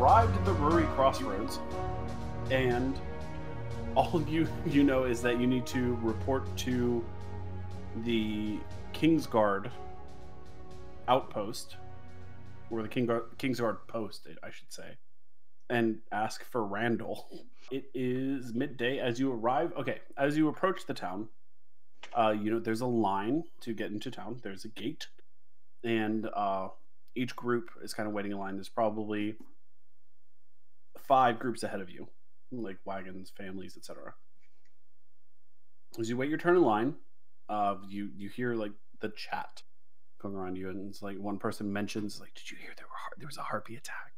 arrived at the Rurry Crossroads, and all you know is that you need to report to the Kingsguard outpost, or the Kingsguard Post, I should say, and ask for Randall. It is midday as you arrive. Okay, as you approach the town, there's a line to get into town. There's a gate, and each group is kind of waiting in line. There's probably 5 groups ahead of you, like wagons, families, etc. As you wait your turn in line, you hear like the chat going around you, and it's like one person mentions, like, "Did you hear there was a harpy attack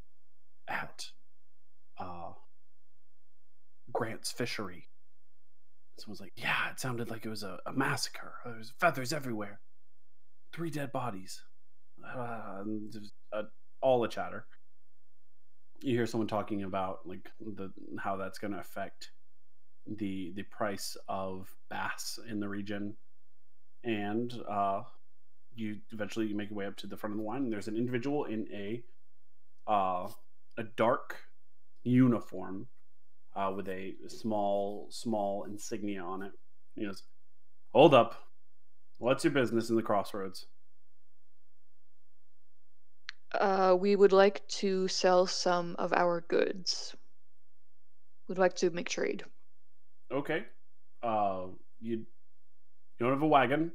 at Grant's fishery?" Someone's like, "Yeah, it sounded like it was a massacre. There was feathers everywhere. 3 dead bodies." And all the chatter. You hear someone talking about like how that's going to affect the price of bass in the region, and you eventually make your way up to the front of the line, and there's an individual in a dark uniform with a small insignia on it. He goes, "Hold up. What's your business in the crossroads?" We would like to sell some of our goods. We'd like to make trade. Okay. You don't have a wagon.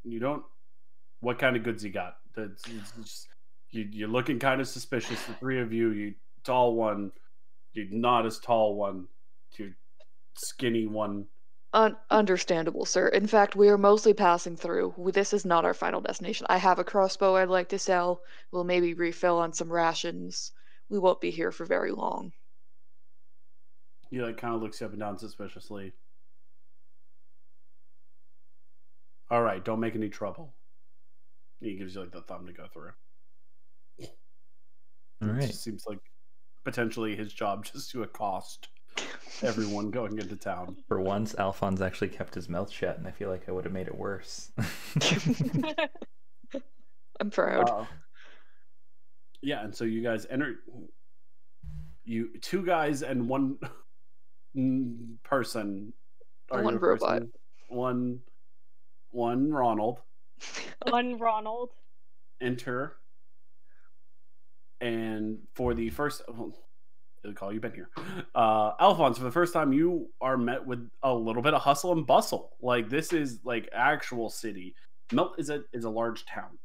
You don't. What kind of goods you got? You're looking kind of suspicious. The 3 of you, you tall one, you not as tall one, you skinny one. Understandable, sir. In fact, we are mostly passing through. This is not our final destination. I have a crossbow I'd like to sell. We'll maybe refill on some rations. We won't be here for very long. He like kind of looks you up and down suspiciously. "All right, don't make any trouble." He gives you like the thumb to go through. All right. It just seems like potentially his job just to accost everyone going into town. For once, Alfonz actually kept his mouth shut, and I feel like I would have made it worse. I'm proud. Yeah, and so you guys enter. 2 guys and 1 person. One robot. One Ronald. One Ronald. Enter. And for the first, Ilikhal, you've been here. Alfonz, for the first time, you are met with a little bit of hustle and bustle. Like, this is like actual city. Melt is a large town.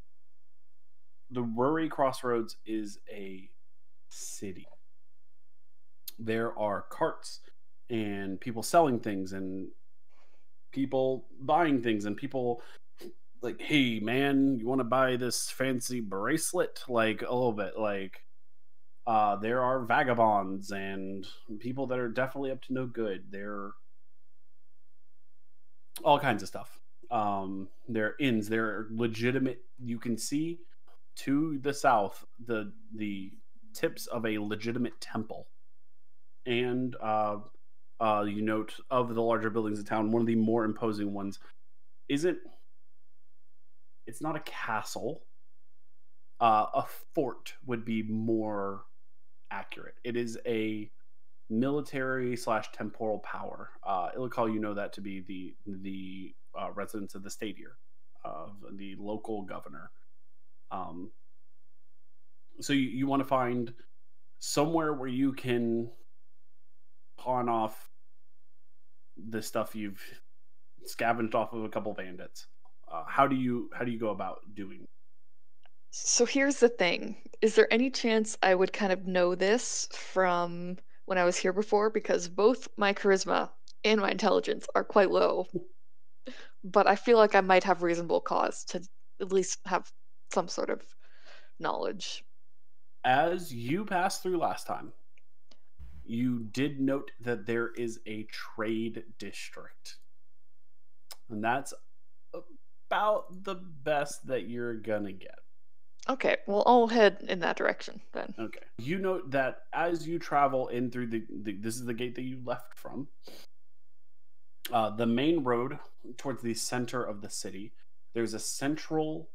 The Rurry Crossroads is a city. There are carts and people selling things and people buying things and people like, "Hey man, you want to buy this fancy bracelet?" Like a little bit like there are vagabonds and people that are definitely up to no good. They're all kinds of stuff. There are inns, there are legitimate, you can see to the south the tips of a legitimate temple. And you note of the larger buildings in town, one of the more imposing ones it's not a castle. A fort would be more accurate. It is a military / temporal power. Ilikhal, you know that to be the residence of the state here, of the local governor. So you want to find somewhere where you can pawn off the stuff you've scavenged off of a couple bandits. How do you go about doing? So here's the thing. Is there any chance I would kind of know this from when I was here before? Because both my charisma and my intelligence are quite low. But I feel like I might have reasonable cause to at least have some sort of knowledge. As you passed through last time, you did note that there is a trade district. And that's about the best that you're gonna get. Okay, well, I'll head in that direction then. Okay. You note that as you travel in through this is the gate that you left from. The main road towards the center of the city. There's a central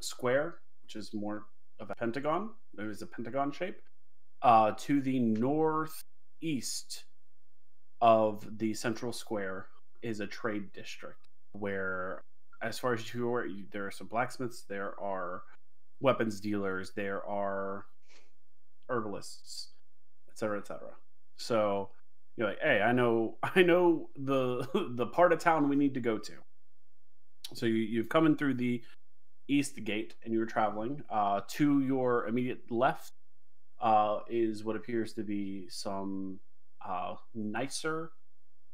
square, which is more of a pentagon. There's a pentagon shape. To the northeast of the central square is a trade district where, as far as you're aware, there are some blacksmiths, there are weapons dealers, there are herbalists, etc., etc. So you're like, hey, I know the part of town we need to go to. So you've come in through the east gate and you're traveling. To your immediate left is what appears to be some nicer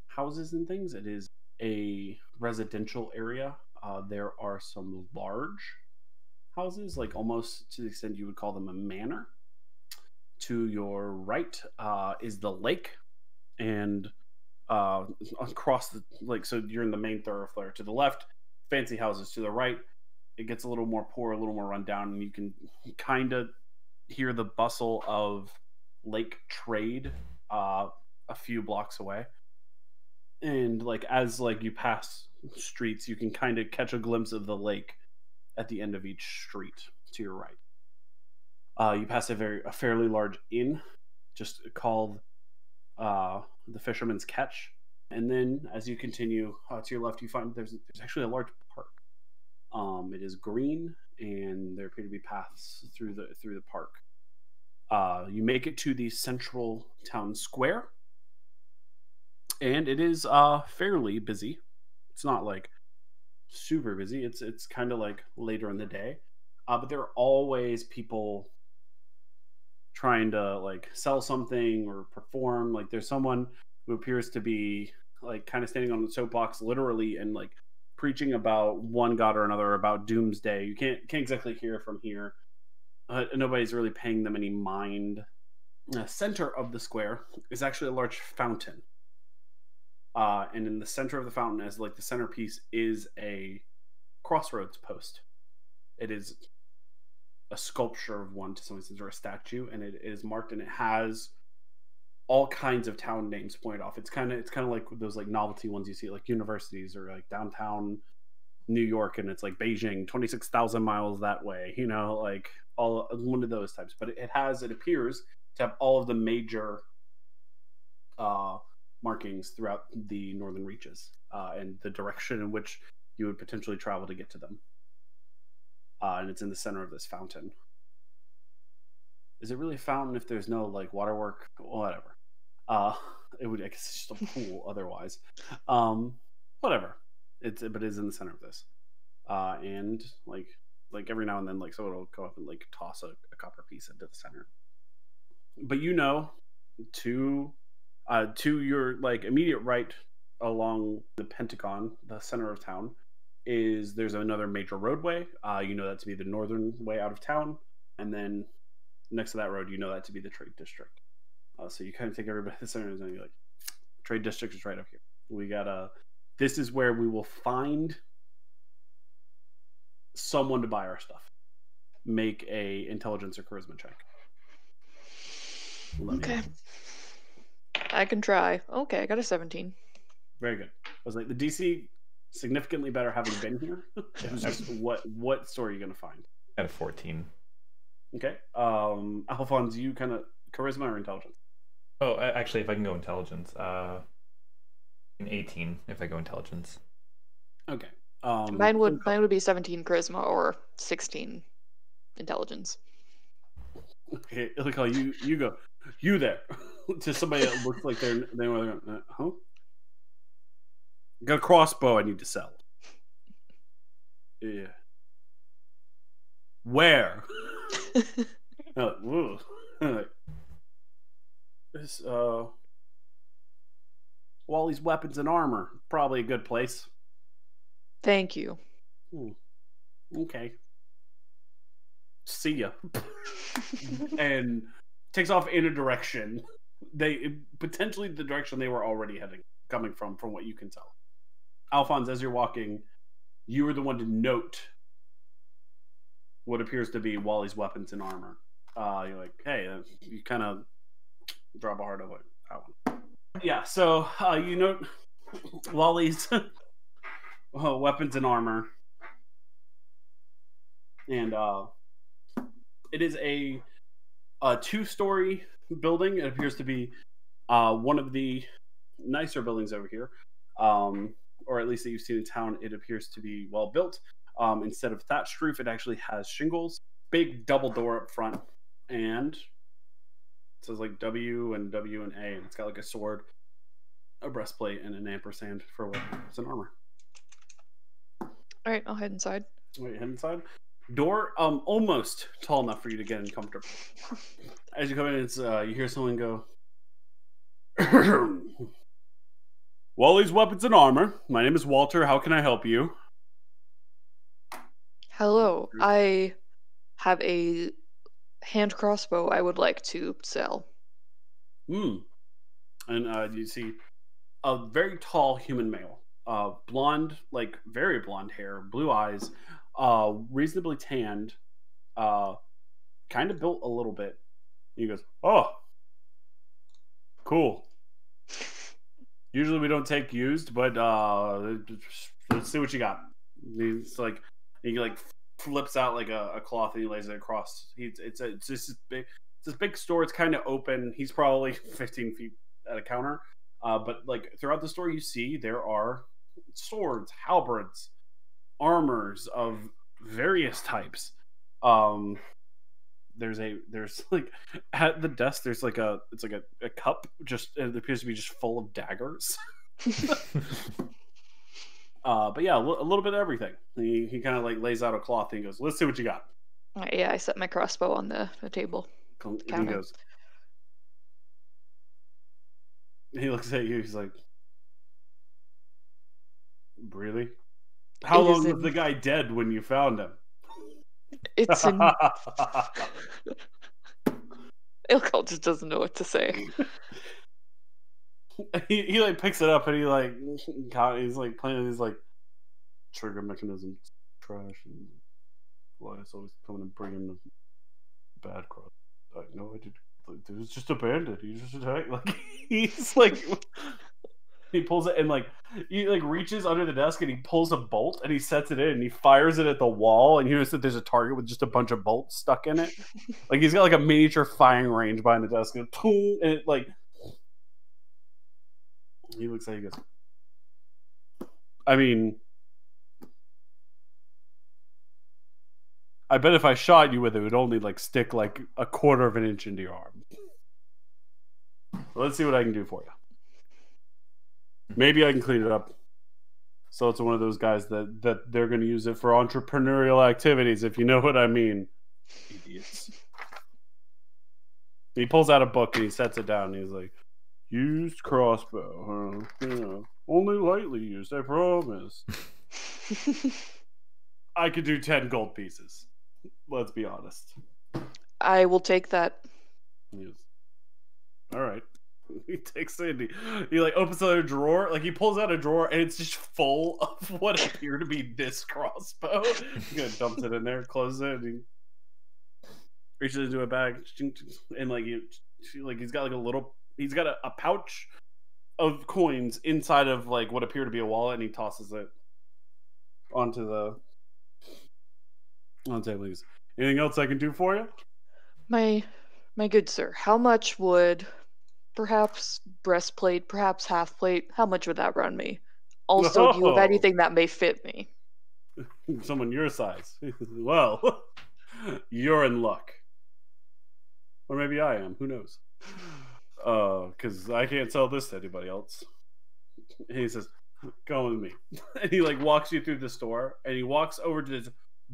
houses and things. It is a residential area. There are some large houses, like almost to the extent you would call them a manor. To your right is the lake, and across the like, so you're in the main thoroughfare. To the left, fancy houses. To the right, it gets a little more poor, a little more run down, and you can kind of hear the bustle of lake trade a few blocks away. And like as like you pass streets, you can kind of catch a glimpse of the lake at the end of each street to your right. You pass a fairly large inn, just called the Fisherman's Catch. And then as you continue to your left, you find there's actually a large park. It is green, and there appear to be paths through the park. You make it to the central town square, and it is fairly busy. It's not like super busy. It's kind of like later in the day, but there are always people trying to like sell something or perform. Like there's someone who appears to be like kind of standing on the soapbox literally and like preaching about one god or another, about doomsday. You can't exactly hear from here. Nobody's really paying them any mind. The center of the square is actually a large fountain, and in the center of the fountain, as like the centerpiece, is a crossroads post. It is a sculpture of one, to some extent, or a statue, and it is marked, and it has all kinds of town names pointed off. It's kind of like those like novelty ones you see, like universities or like downtown New York, and it's like Beijing, 26,000 miles that way, you know, like all one of those types. But it appears to have all of the major markings throughout the northern reaches and the direction in which you would potentially travel to get to them. And it's in the center of this fountain. Is it really a fountain if there's no like waterwork? Whatever. It would, I guess, it's just a pool otherwise. Whatever. But it is in the center of this. And like every now and then, like someone will go up and like toss a copper piece into the center. But you know, to your like immediate right along the Pentagon, the center of town, there's another major roadway. You know that to be the northern way out of town, and then next to that road, you know that to be the trade district. So you kind of take everybody to the center, and you're like, trade district is right up here. We got this is where we will find someone to buy our stuff. Make a intelligence or charisma check. Okay. I can try. Okay, I got a 17. Very good. I was like, the DC significantly better having been here. It was just what story are you going to find? At a 14. Okay. Alfonz, you kind of charisma or intelligence? Oh, actually, if I can go intelligence, an 18 if I go intelligence. Okay. Mine would be 17 charisma or 16 intelligence. Okay, Ilikhal, you go. You there. To somebody that looks like they were huh? Got a crossbow I need to sell. Yeah. Where? This Wally's Weapons and Armor. Probably a good place. Thank you. Okay. See ya. And takes off in a direction. Potentially the direction they were already heading, coming from what you can tell. Alfonz, as you're walking, you were the one to note what appears to be Wally's Weapons and Armor. You're like, hey, you kind of drop a heart over that one. Yeah, so you note Wally's Weapons and Armor. And it is a 2-story building. It appears to be one of the nicer buildings over here, or at least that you've seen in town. It appears to be well built. Instead of thatched roof, it actually has shingles. Big double door up front, and it says like W and A, and it's got like a sword, a breastplate, and an ampersand for weapons and armor. All right, I'll head inside. Wait, head inside. Door, almost tall enough for you to get in comfortable. As you come in, it's you hear someone go, "Wally's Weapons and Armor. My name is Walter. How can I help you?" Hello, I have a hand crossbow I would like to sell. And you see a very tall human male, blonde, like very blonde hair, blue eyes, reasonably tanned, kind of built a little bit. He goes, "Oh, cool. Usually we don't take used, but let's see what you got." He's like, he like flips out like a cloth and he lays it across. It's this big store. It's kind of open. He's probably 15 feet at a counter. But like throughout the store, you see there are swords, halberds, armors of various types. There's like at the desk. There's like a cup. Just it appears to be just full of daggers. But yeah, a little bit of everything. He kind of like lays out a cloth and he goes, "Let's see what you got." Yeah, I set my crossbow on the table. And he goes, he looks at you. He's like, "Really? How long was the guy dead when you found him?" It's in... Ilikhal just doesn't know what to say. he like picks it up and he's like playing with his like trigger mechanism trash and why it's always coming and bringing the bad cross. Like, no, I did. Like, it was just a bandit. He just attacked. Like he's like, he pulls it and like he like reaches under the desk and he pulls a bolt and he sets it in and he fires it at the wall and you notice that there's a target with just a bunch of bolts stuck in it. Like he's got like a miniature firing range behind the desk and it like. He looks like he goes, "I mean, I bet if I shot you with it, it would only like stick like a quarter of an inch into your arm. Well, let's see what I can do for you. Maybe I can clean it up. So it's one of those guys that they're going to use it for entrepreneurial activities, if you know what I mean. Idiots." He pulls out a book and he sets it down and he's like, "Used crossbow, huh? You know, only lightly used, I promise." I could do 10 gold pieces. Let's be honest. I will take that. Yes. All right. He takes it. He like opens another drawer. Like he pulls out a drawer and it's just full of what appear to be this crossbow. He kind of dumps it in there, closes it, and he reaches into a bag and like he's got like a little. He's got a pouch of coins inside of like what appear to be a wallet, and he tosses it onto the table. "Anything else I can do for you?" My good sir, how much would perhaps breastplate, perhaps half plate? How much would that run me? Also, do you have anything that may fit me? Someone your size. Well, you're in luck, or maybe I am. Who knows? Because I can't sell this to anybody else. And he says, "Come with me." And he like walks you through the store and he walks over to this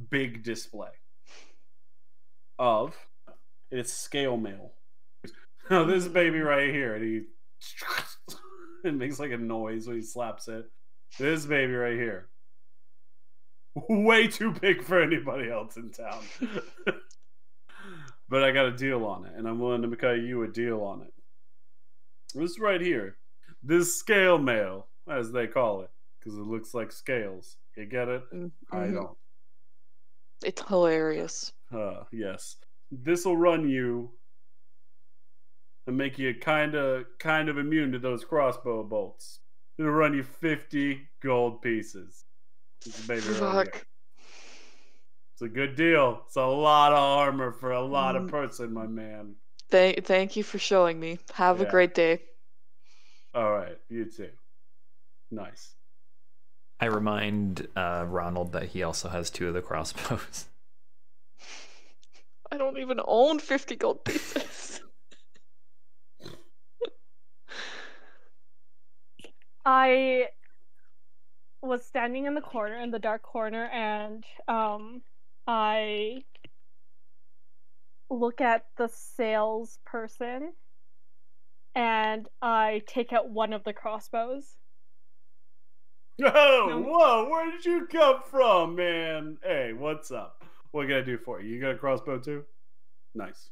big display of it's scale mail. "Now this baby right here," and he it makes like a noise when he slaps it. "This baby right here, way too big for anybody else in town. But I got a deal on it, and I'm willing to make you a deal on it. This right here, this scale mail, as they call it, because it looks like scales. You get it? Mm-hmm. I don't. It's hilarious. Yes. This will run you and make you kind of immune to those crossbow bolts. It'll run you 50 gold pieces. Baby right here. It's a good deal. It's a lot of armor for a lot of person, my man. Thank you for showing me. Have a great day. All right, you too. Nice. I remind Ronald that he also has 2 of the crossbows. I don't even own 50 gold pieces. I was standing in the dark corner, and I look at the salesperson, and I take out one of the crossbows. Oh, whoa, where did you come from, man? Hey, what's up? What can I do for you? You got a crossbow too? Nice.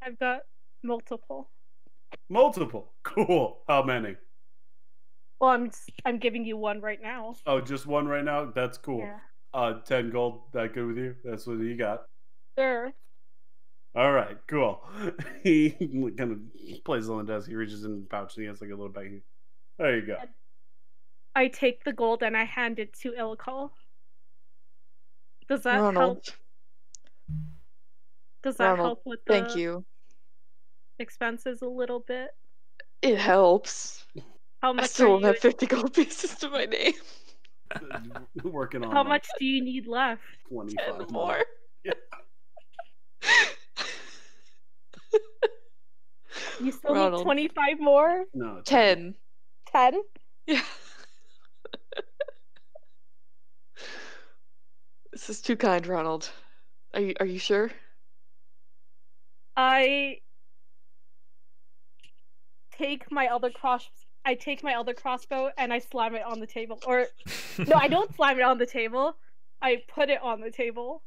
I've got multiple. Multiple? Cool. How many? Well, I'm giving you one right now. Oh, just one right now? That's cool. Yeah. 10 gold, that good with you? That's what you got. Sure. All right, cool. He kind of places on the desk. He reaches in the pouch and he has like a little bag. There you go. I take the gold and I hand it to Ilikhal. Does that Ronald. help? Does that Ronald, help with thank the you. expenses a little bit? It helps. How I much still are don't you? have 50 gold pieces to my name. Working on How like much do you need left? 25 10 more. Yeah. You still Ronald. need 25 more? No, 10. 10? Yeah. This is too kind, Ronald. Are you sure? I take my other crossbow and I slam it on the table. Or no, I don't slam it on the table. I put it on the table.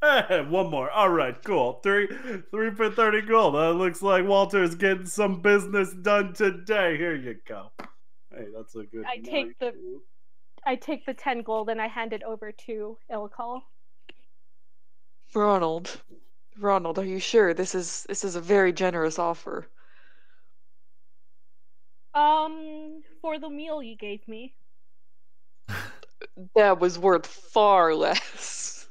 One more. All right, cool. Three for 30 gold. Looks like Walter's getting some business done today. Here you go. Hey, that's a good. I take the 10 gold and I hand it over to Ilikhal. Ronald, are you sure this is a very generous offer? For the meal you gave me. That was worth far less.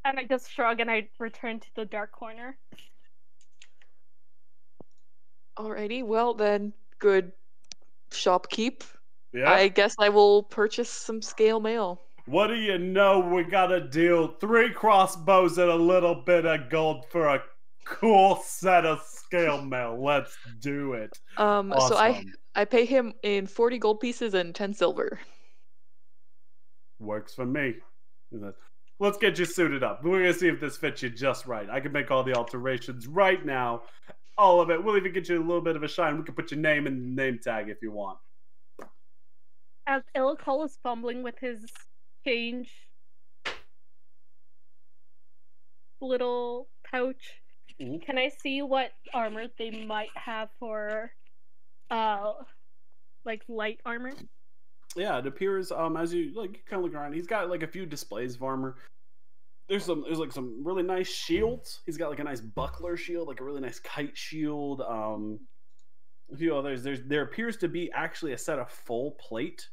And I just shrug and I return to the dark corner. Alrighty, well then, good shopkeep. Yeah. I guess I will purchase some scale mail. What do you know? We got a deal. 3 crossbows and a little bit of gold for a cool set of scale mail. Let's do it. So Awesome. I pay him in 40 gold pieces and 10 silver. Works for me. Let's get you suited up. We're gonna see if this fits you just right. I can make all the alterations right now. All of it. We'll even get you a little bit of a shine. We can put your name in the name tag if you want. As Ilikhal is fumbling with his change little pouch, can I see what armor they might have for like light armor? Yeah, it appears as you kind of look around, he's got like a few displays of armor. There's like some really nice shields. He's got like a nice buckler shield, like a really nice kite shield. A few others. There appears to be actually a set of full plate,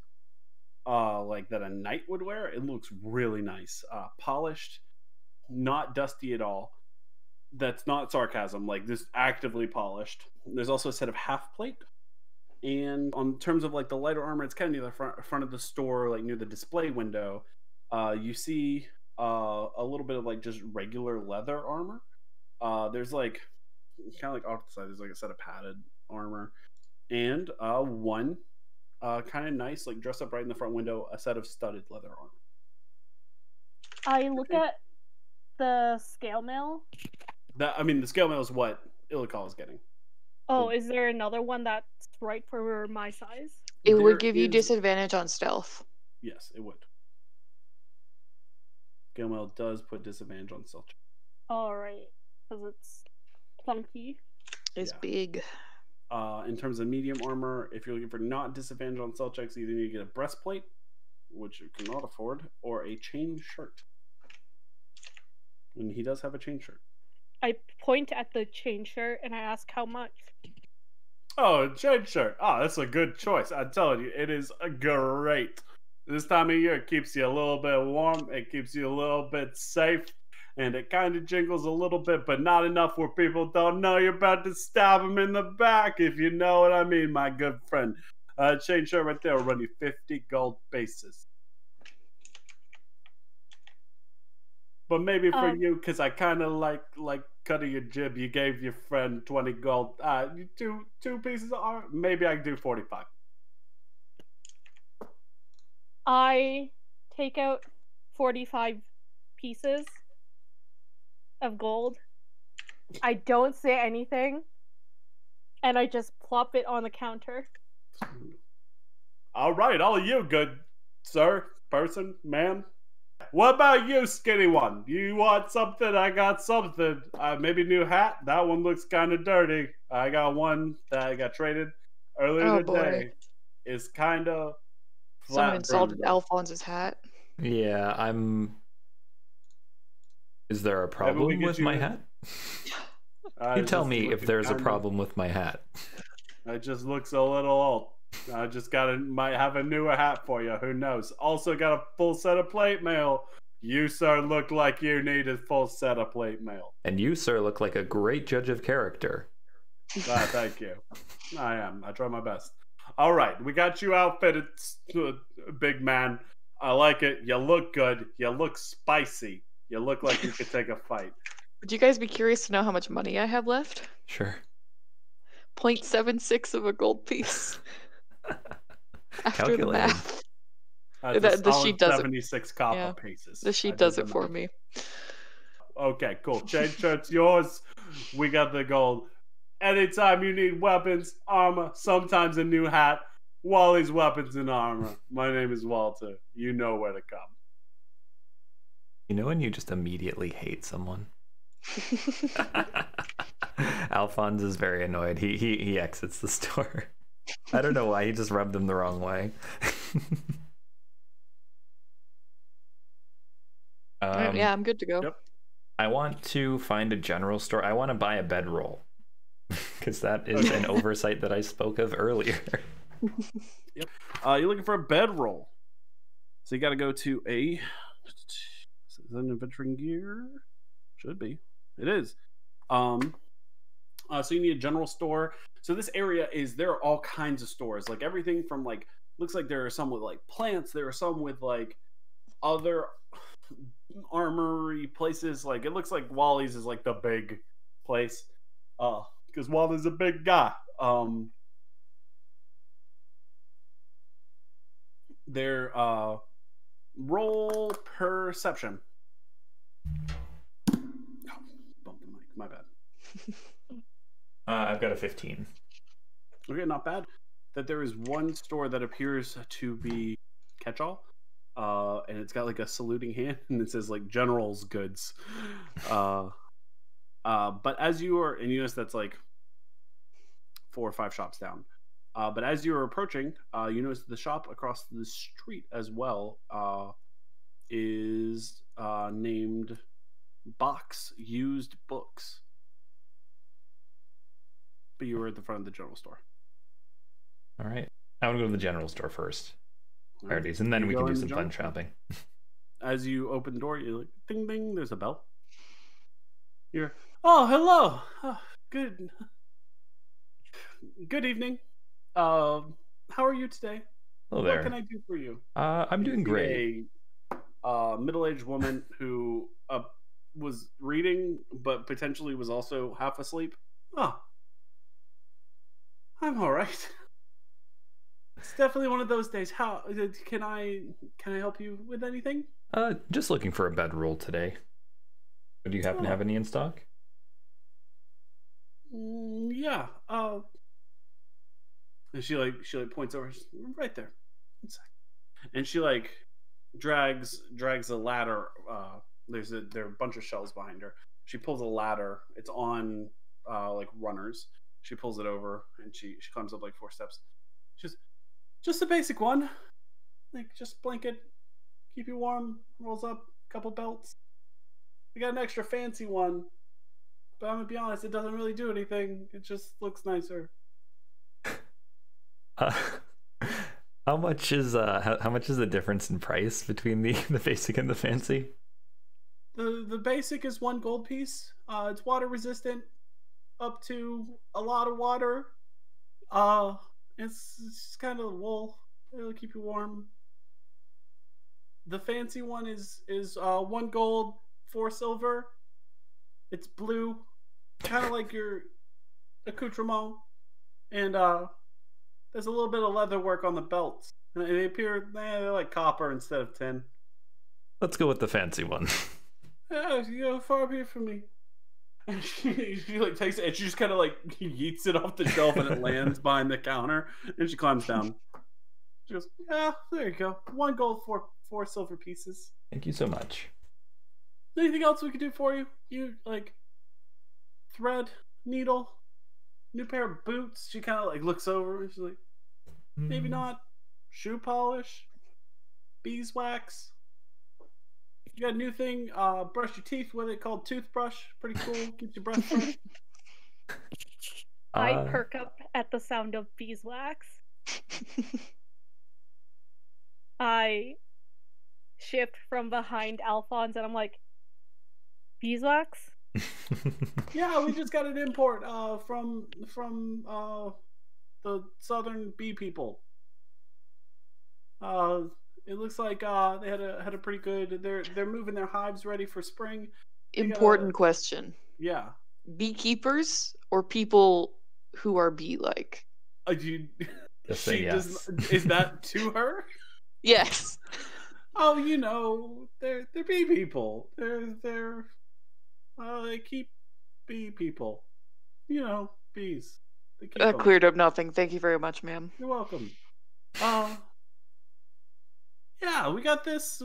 like that a knight would wear. It looks really nice, polished, not dusty at all. That's not sarcasm. Like this, actively polished. There's also a set of half plate. And on terms of like the lighter armor, it's kind of near the front of the store, like near the display window. You see a little bit of like just regular leather armor. There's like kind of like off the side, there's like a set of padded armor, and one kind of nice, like dressed up right in the front window, a set of studded leather armor. I look at the scale mail. The scale mail is what Ilikhal is getting. Oh, is there another one that's right for my size? It would give you disadvantage on stealth. Yes, it would. Scale mail does put disadvantage on stealth. Alright, because it's clunky. It's big. In terms of medium armor, if you're looking for not disadvantage on stealth checks, either you get a breastplate, which you cannot afford, or a chain shirt. And he does have a chain shirt. I point at the chain shirt and I ask how much. Oh, a chain shirt. Oh, that's a good choice. I'm telling you, it is great. This time of year, it keeps you a little bit warm. It keeps you a little bit safe. and it kind of jingles a little bit, but not enough where people don't know you're about to stab them in the back, if you know what I mean, my good friend. Chain shirt right there will run you 50 gold basis. But maybe for you, because I kind of like cutting your jib, you gave your friend 20 gold. Two pieces of art. Maybe I can do 45. I take out 45 pieces of gold. I don't say anything, and I just plop it on the counter. All right, all you, good sir, person, ma'am. What about you, skinny one? You want something? I got something. Maybe new hat. That one looks kind of dirty. I got one that I got traded earlier today. Boy. It's kind of flat. Someone insulted Alfonz's hat. Yeah, I'm. Is there a problem with my hat? You tell me if there's a problem with my hat. It just looks a little old. I just might have a newer hat for you. Who knows? Also got a full set of plate mail. You, sir, look like you need a full set of plate mail. And you, sir, look like a great judge of character. Thank you. I am. I try my best. All right, we got you outfitted, big man. I like it. You look good. You look spicy. You look like you could take a fight. Would you guys be curious to know how much money I have left? Sure. 0.76 of a gold piece. After Calculated. the math. The sheet does it. 76 copper pieces. The sheet does it for me. Okay, cool. Chain shirt's yours. We got the gold. Anytime you need weapons, armor, sometimes a new hat, Wally's Weapons and Armor. My name is Walter. You know where to come. You know when you just immediately hate someone? Alfonz is very annoyed. He exits the store. I don't know why, he just rubbed him the wrong way. Yeah, I'm good to go. Yep. I want to find a general store. I want to buy a bedroll. Because that is an oversight that I spoke of earlier. Yep. You're looking for a bedroll. So you got to go to a... Is that an adventuring gear? Should be. It is. So you need a general store. So this area there are all kinds of stores, like everything from like, looks like there are some with like plants, there are some with like other armory places. Like it looks like Wally's is like the big place, because Wally's a big guy. Their roll perception. Oh, bumped the mic. My bad. I've got a 15. Okay, not bad. That there is one store that appears to be catch-all, and it's got like a saluting hand, and it says like General's Goods. But as you are, and you notice that's like 4 or 5 shops down. But as you are approaching, you notice the shop across the street as well is named Box Used Books. But you were at the front of the general store. All right. I want to go to the general store first. Priorities, and then we can do some fun shopping. As you open the door, you're like, ding, ding, there's a bell. You're, oh, hello. Oh, good evening. How are you today? Hello there. What can I do for you? I'm doing great. A middle-aged woman who was reading, but potentially was also half asleep. Oh, I'm all right. It's definitely one of those days. How can I help you with anything? Just looking for a bedroll today. Do you happen to have any in stock? Yeah. And she points over right there. And she like drags a ladder. There are a bunch of shelves behind her. She pulls a ladder. It's on like runners. She pulls it over and she climbs up like 4 steps. Just a basic one. Like just blanket, keep you warm, rolls up, couple belts. We got an extra fancy one. But I'm gonna be honest, it doesn't really do anything. It just looks nicer. How much is the difference in price between the basic and the fancy? How much is the difference in price between the basic and the fancy? How much is the difference in price between the basic and the fancy? 100 gold. The basic is 1 gold piece. It's water resistant up to a lot of water. It's just kind of wool. It'll keep you warm. The fancy one is 1 gold, 4 silver. It's blue, kind of like your accoutrement, and there's a little bit of leather work on the belts. And they appear they're like copper instead of tin. Let's go with the fancy one. Yeah, you go far be from me. And she like takes it and she just kind of like yeets it off the shelf and it lands behind the counter and she climbs down. She goes, yeah, there you go. 1 gold, 4 silver pieces. Thank you so much. Anything else we could do for you? You like thread, needle, new pair of boots? She kind of like looks over and she's like, maybe not. Shoe polish, beeswax. You got a new thing, brush your teeth with it called toothbrush. Pretty cool. Keeps your breath fresh. I perk up at the sound of beeswax. I shift from behind Alfonz and I'm like, beeswax? Yeah, we just got an import from the southern bee people. It looks like they had a pretty good. They're moving their hives ready for spring. Important question. Yeah. Beekeepers or people who are bee-like? Just say yes. Is that to her? Yes. Oh, you know, they're bee people. They keep bee people. You know, bees. They keep them. Cleared up nothing. Thank you very much, ma'am. You're welcome. Yeah, we got this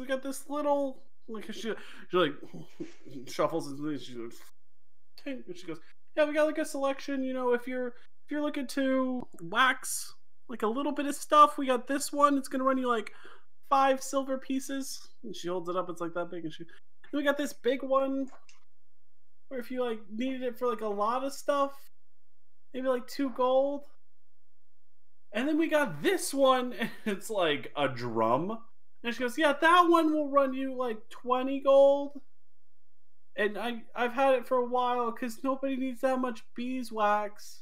little like she like shuffles and she goes, and she goes, yeah, we got like a selection. You know, if you're looking to wax like a little bit of stuff, we got this one. It's gonna run you like 5 silver pieces. And she holds it up. It's like that big. And we got this big one where if you like needed it for like a lot of stuff, maybe like 2 gold. And then we got this one, and it's like a drum. And she goes, yeah, that one will run you like 20 gold. And I've had it for a while because nobody needs that much beeswax.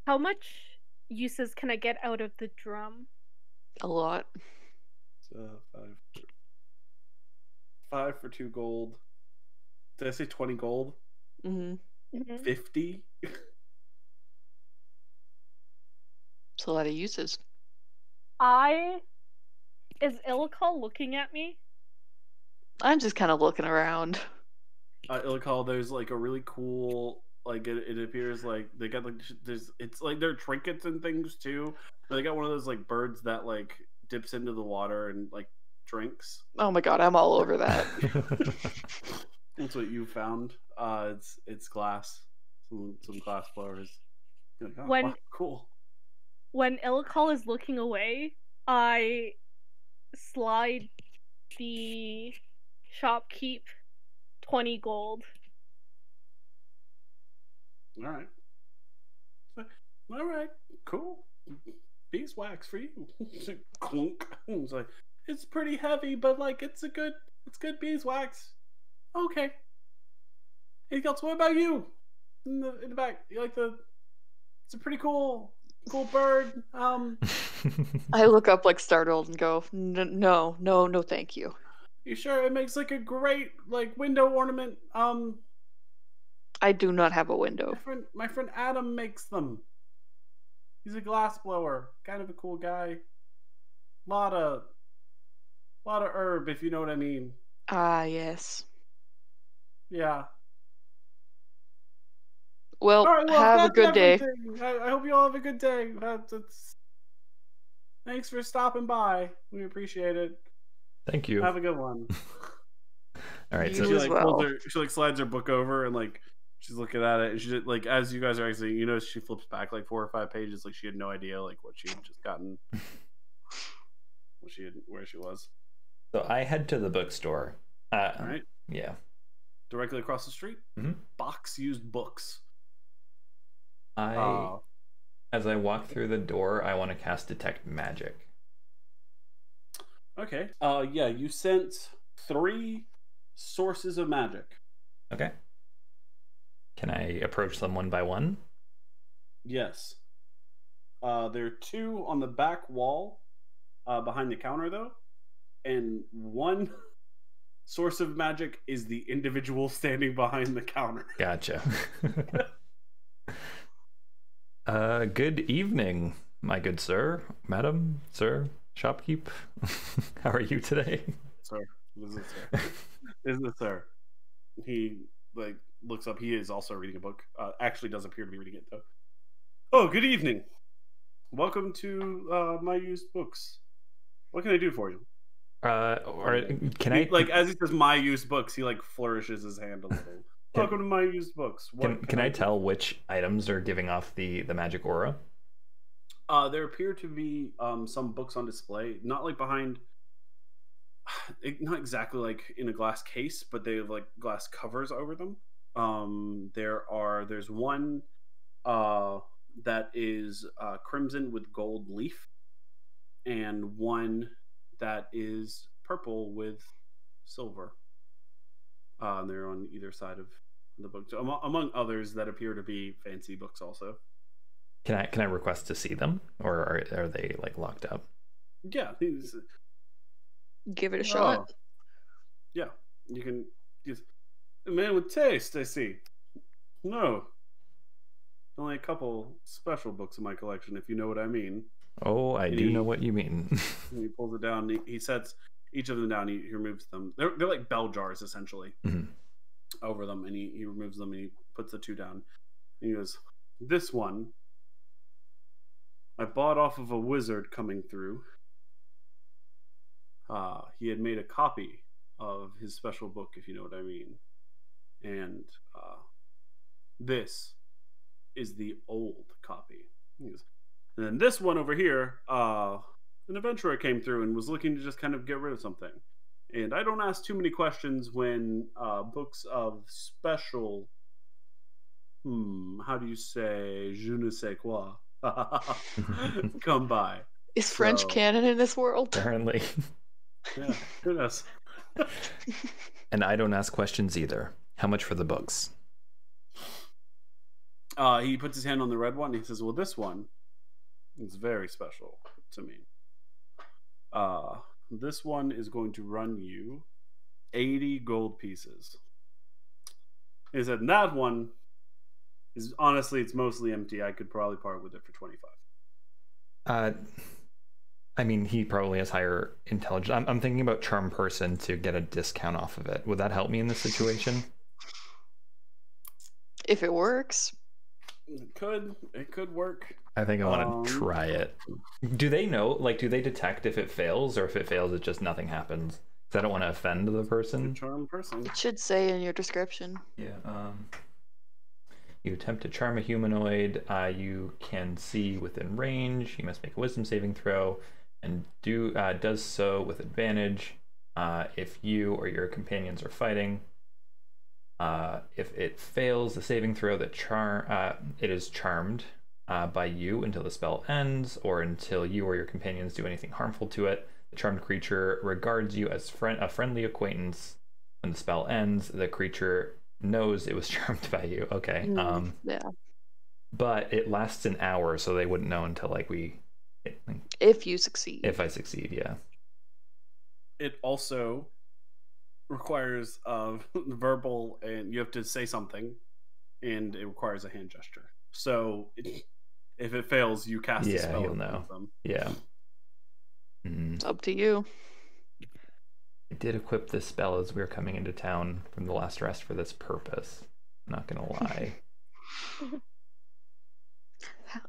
How much uses can I get out of the drum? A lot. 5 for 2 gold. Did I say 20 gold? Mm-hmm. 50? It's a lot of uses. Is Ilikhal looking at me? I'm just kind of looking around. Ilikhal, there's like a really cool, like it appears like they got like it's like their trinkets and things too. They got one of those like birds that like dips into the water and like drinks. Oh my god, I'm all over that. That's what you found. It's glass, some glass flowers. Like, oh, wow, cool. When Ilikhal is looking away, I slide the shopkeep 20 gold. All right, cool. Beeswax for you. Clunk. It's like, it's pretty heavy, but like it's good beeswax. Okay. Anything else? What about you? In the back, you like it's a pretty cool bird. I look up like startled and go, no, thank you. You sure? It makes like a great like window ornament. I do not have a window. My friend Adam makes them. He's a glass blower, kind of a cool guy. Lot of herb, if you know what I mean. Ah, yes. Yeah. Well, have a good day. I hope you all have a good day. Thanks for stopping by. We appreciate it. Thank you. Have a good one. All right. You So as well. She like slides her book over and like she's looking at it and she like as you guys are exiting, you know, she flips back like 4 or 5 pages like she had no idea like what she had just gotten. Where she was. So I head to the bookstore. All right. Yeah. Directly across the street. Mm-hmm. Box used books. As I walk through the door, I want to cast Detect Magic. Okay. Yeah, you sense 3 sources of magic. Okay. Can I approach them one by one? Yes. There are 2 on the back wall behind the counter, though. And one source of magic is the individual standing behind the counter. Gotcha. Good evening, my good sir, madam, sir, shopkeep. How are you today? Sir. This is sir. This is sir. He looks up. He is also reading a book. Actually does appear to be reading it, though. Oh, good evening. Welcome to my used books. What can I do for you? Or can I as he says my used books, he flourishes his hand a little. Welcome to my used books. Can I tell which items are giving off the magic aura? There appear to be some books on display, not behind, not exactly in a glass case, but they have glass covers over them. There's one that is crimson with gold leaf, and one that is purple with silver. They're on either side of the book, among others that appear to be fancy books also. Can I request to see them, or are they locked up? Yeah, Give it a shot. Yeah, you can. A man with taste, I see. No, only a couple special books in my collection, if you know what I mean. Oh, I do know what you mean. He pulls it down. He sets each of them down. He removes them. They're like bell jars, essentially, over them. And he removes them, and he puts the 2 down. And he goes, this one I bought off of a wizard coming through. He had made a copy of his special book, if you know what I mean. And this is the old copy. He goes, and then this one over here, an adventurer came through and was looking to just kind of get rid of something. And I don't ask too many questions when books of special, how do you say, je ne sais quoi, come by. Is French canon in this world? Apparently. Yeah, who knows? And I don't ask questions either. How much for the books? He puts his hand on the red one and he says, well, this one is very special to me. This one is going to run you 80 gold pieces. He said, and that one is honestly, it's mostly empty. I could probably part with it for 25. I mean, he probably has higher intelligence. I'm thinking about charm person to get a discount off of it. Would that help me in this situation? If it works. It could work. I think I want to try it. Do they know, do they detect if it fails, or if it fails, it just nothing happens? Because I don't want to offend the person. Charm person. It should say in your description. Yeah. You attempt to charm a humanoid. You can see within range. You must make a wisdom saving throw, and does so with advantage if you or your companions are fighting. If it fails the saving throw, it is charmed by you until the spell ends, or until you or your companions do anything harmful to it. The charmed creature regards you as a friendly acquaintance. When the spell ends, the creature knows it was charmed by you. Okay. Yeah. But it lasts an hour, so they wouldn't know until if you succeed. If I succeed, yeah. It also requires verbal, and you have to say something, and it requires a hand gesture. So if it fails, you cast a spell. Yeah, you'll know. Yeah. It's up to you. I did equip this spell as we were coming into town from the last rest for this purpose. I'm not gonna lie.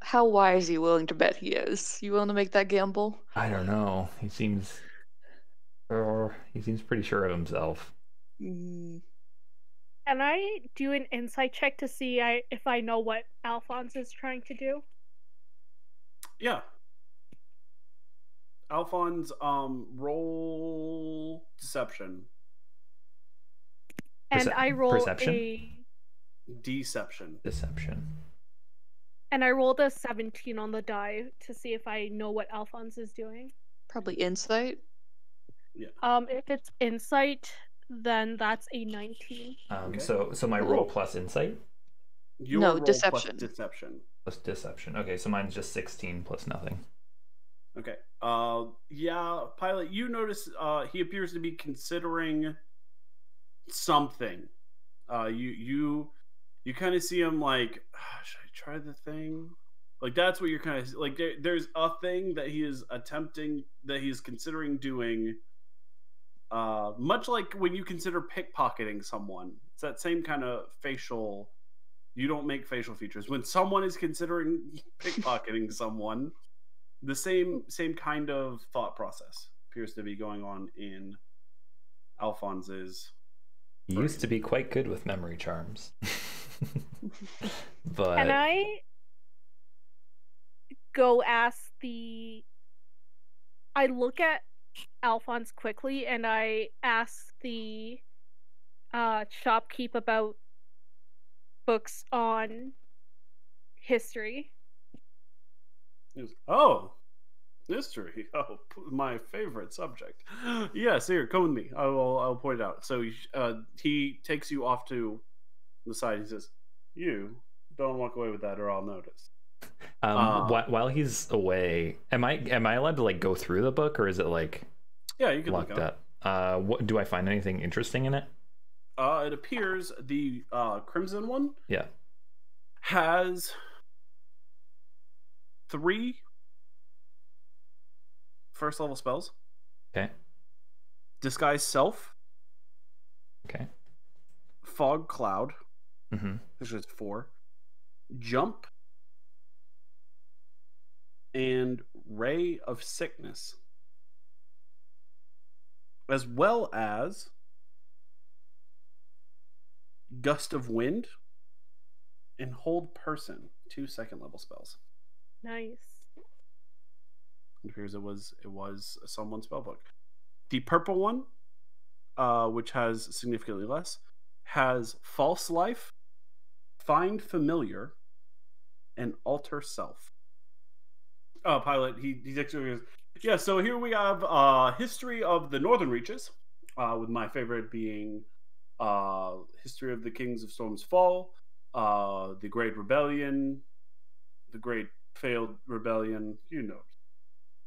How wise are you willing to bet he is? You willing to make that gamble? I don't know. He seems pretty sure of himself. Can I do an insight check to see if I know what Alfonz is trying to do? Yeah. Alfonz, roll deception. And I roll perception? a Deception. And I rolled a 17 on the die to see if I know what Alfonz is doing. Probably insight. Yeah. If it's insight, then that's a 19. Okay. So my roll plus insight Your No, roll deception. plus deception. plus deception. Okay, so mine's just 16 plus nothing. Okay. Yeah, Pilot, you notice he appears to be considering something. You kind of see him like, should I try the thing? Like that's what you're kind of like. There's a thing that he is attempting, that he's considering doing. Much like when you consider pickpocketing someone, it's that same kind of facial. You don't make facial features when someone is considering pickpocketing someone. The same kind of thought process appears to be going on in Alfonz's. He used to be quite good with memory charms. But Can I go ask I look at Alfonz quickly and I ask the shopkeep about books on history. Oh, history. Oh, my favorite subject. Yes, here, come with me. I'll point it out. So he takes you off to the side. He says, "You don't walk away with that, or I'll notice." While he's away, am I allowed to like go through the book, or is it like Yeah, you can locked look up. up? What do I find anything interesting in it? It appears the Crimson one Yeah. has 3 first level spells. Okay. Disguise Self, Okay. Fog Cloud, Mm-hmm. which is 4, Jump, and Ray of Sickness, as well as Gust of Wind and Hold Person, 2 second level spells. Nice. It appears it was someone's spellbook. The purple one, which has significantly less, has False Life, Find Familiar, and Alter Self. Oh, Pilot, he takes over. Yeah, so here we have history of the Northern Reaches, with my favorite being history of the Kings of Storm's Fall, the Great Rebellion, the Great Failed Rebellion. You know,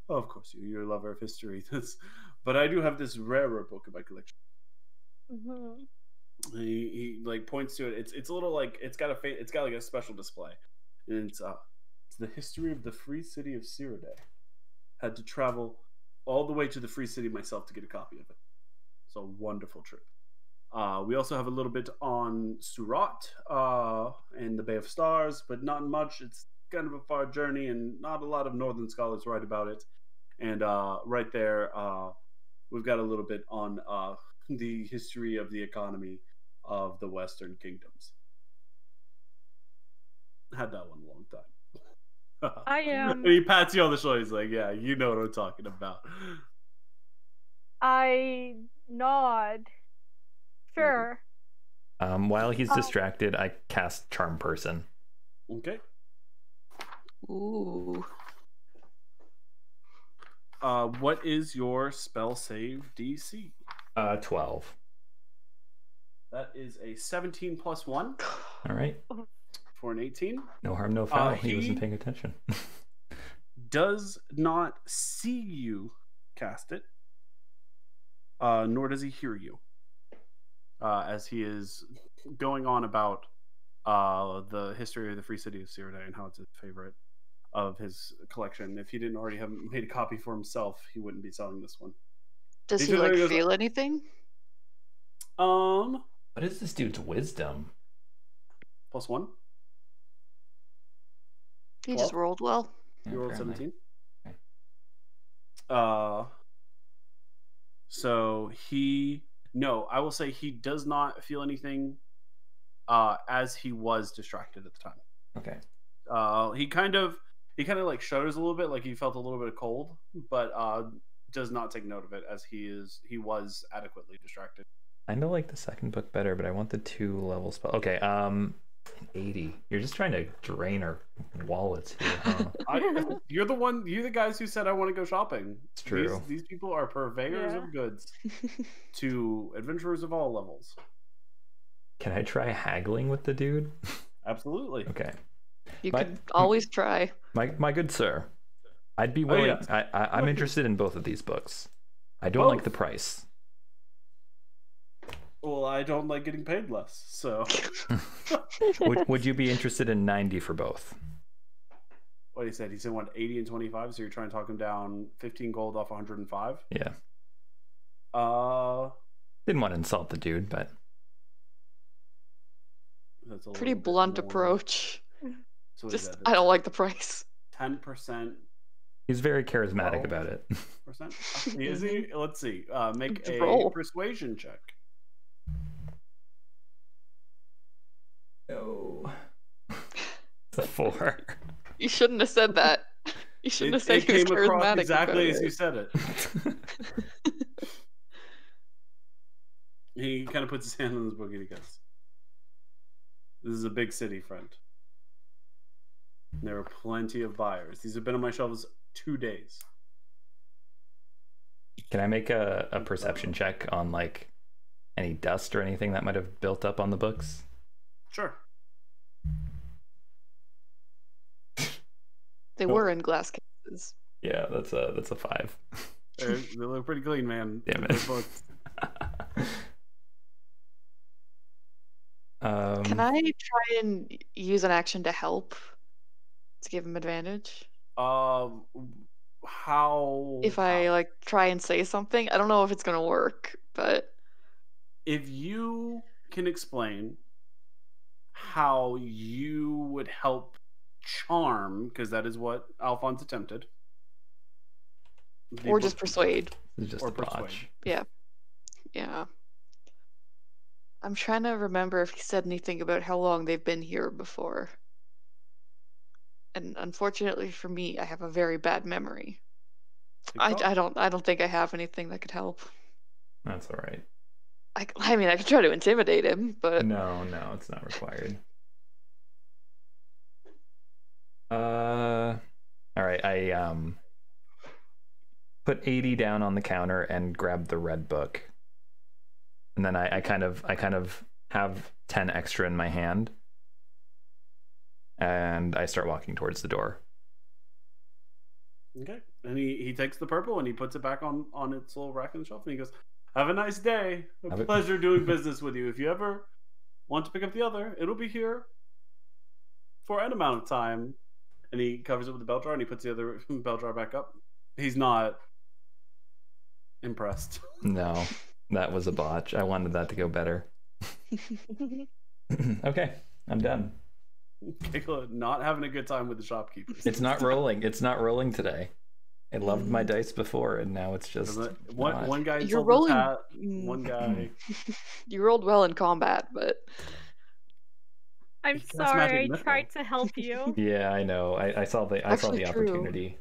of course, you're a lover of history. But I do have this rarer book in my collection. Mm-hmm. He like points to it. It's a little like it's got like a special display, and it's the history of the free city of Cyrodiil. Had to travel all the way to the free city myself to get a copy of it. It's a wonderful trip. We also have a little bit on Surat and the Bay of Stars, but not much. It's kind of a far journey, and not a lot of Northern scholars write about it. And right there, we've got a little bit on the history of the economy of the Western Kingdoms. Had that one a long time. I am. And he pats you on the shoulder. He's like, "Yeah, you know what I'm talking about." I nod. Sure. While he's distracted, I cast Charm Person. Okay. Ooh. What is your spell save DC? 12. That is a 17 plus 1 All right. for an 18. No harm, no foul. he He wasn't paying attention. Does not see you cast it, nor does he hear you, as he is going on about the history of the free city of Cyrodiil and how it's his favorite of his collection. If he didn't already have made a copy for himself, he wouldn't be selling this one. Does He he said like he goes, feel anything? What is this dude's wisdom? Plus 1. He just rolled well. You rolled Apparently. 17. Okay. So I will say he does not feel anything as he was distracted at the time. Okay. He kind of like shudders a little bit, like he felt a little bit of cold, but does not take note of it as he was adequately distracted. I know like the second book better, but I want the 2 level spell. Okay. 80. You're just trying to drain our wallets here, huh? You're the guys who said I want to go shopping. It's true. These people are purveyors of goods to adventurers of all levels. Can I try haggling with the dude? Absolutely. Okay. You can always try. My good sir, I'd be willing. I'm interested in both of these books. I don't like the price. Well, I don't like getting paid less, so. would you be interested in 90 for both? What he said? He said what, 80 and 25. So you're trying to talk him down 15 gold off 105. Yeah. Didn't want to insult the dude, but that's a pretty blunt approach. So just I don't like the price. 10%. He's very charismatic about it. Is he? Let's see. Make a persuasion check. No. It's a 4. You shouldn't have said that. You shouldn't have said he was charismatic. Exactly as you said it. He kind of puts his hand on his book and he goes, "This is a big city, friend. There are plenty of buyers. These have been on my shelves 2 days." Can I make a perception check on like any dust or anything that might have built up on the books? Sure. They were in glass cases. Yeah, that's a 5. They look pretty clean, man. Damn it. Can I try and use an action to help to give him advantage? How? If I like try and say something, I don't know if it's gonna work, but if you can explain how you would help charm, because that is what Alfonz attempted, or just persuade, or persuade. Yeah. I'm trying to remember if he said anything about how long they've been here before. And unfortunately for me, I have a very bad memory. I don't think I have anything that could help. That's all right. I mean, I could try to intimidate him, but no, it's not required. All right. I put 80 down on the counter and grab the red book, and then I kind of have 10 extra in my hand, and I start walking towards the door. Okay. And he takes the purple and he puts it back on its little rack on the shelf and he goes, "Have a nice day. A pleasure doing business with you. If you ever want to pick up the other, it'll be here for an amount of time." And he covers it with the belt jar and he puts the other belt jar back up. He's not impressed. No, that was a botch. I wanted that to go better. Okay, I'm done. KGlow not having a good time with the shopkeepers. It's not rolling. It's not rolling today. I loved my dice before, and now it's just one guy. You're rolling. One guy. You rolled well in combat, but I'm sorry. I tried to help you. Yeah, I know. I saw the opportunity.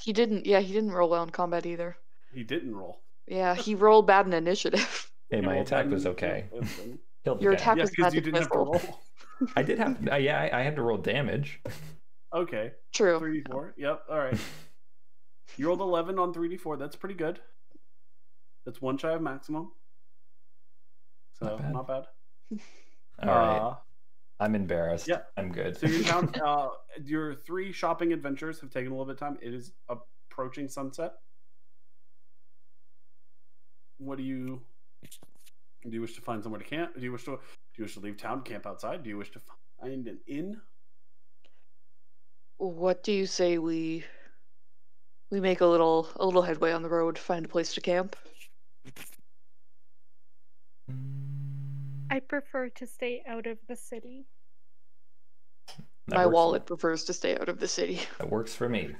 He didn't. Yeah, he didn't roll well in combat either. He didn't roll. Yeah, he rolled bad in initiative. Hey, my attack was okay. Your attack was bad. You didn't have to roll. I did have. I had to roll damage. Okay. True. 3d4. Yep. All right. You rolled 11 on 3d4. That's pretty good. That's one shy of maximum. So not bad. All right. I'm embarrassed. Yeah. I'm good. So you're down. Your 3 shopping adventures have taken a little bit of time. It is approaching sunset. What do you wish to find somewhere to camp? Do you wish to leave town, camp outside? Do you wish to find an inn? What do you say we make a little headway on the road, find a place to camp? I prefer to stay out of the city. My wallet prefers to stay out of the city. That works for me.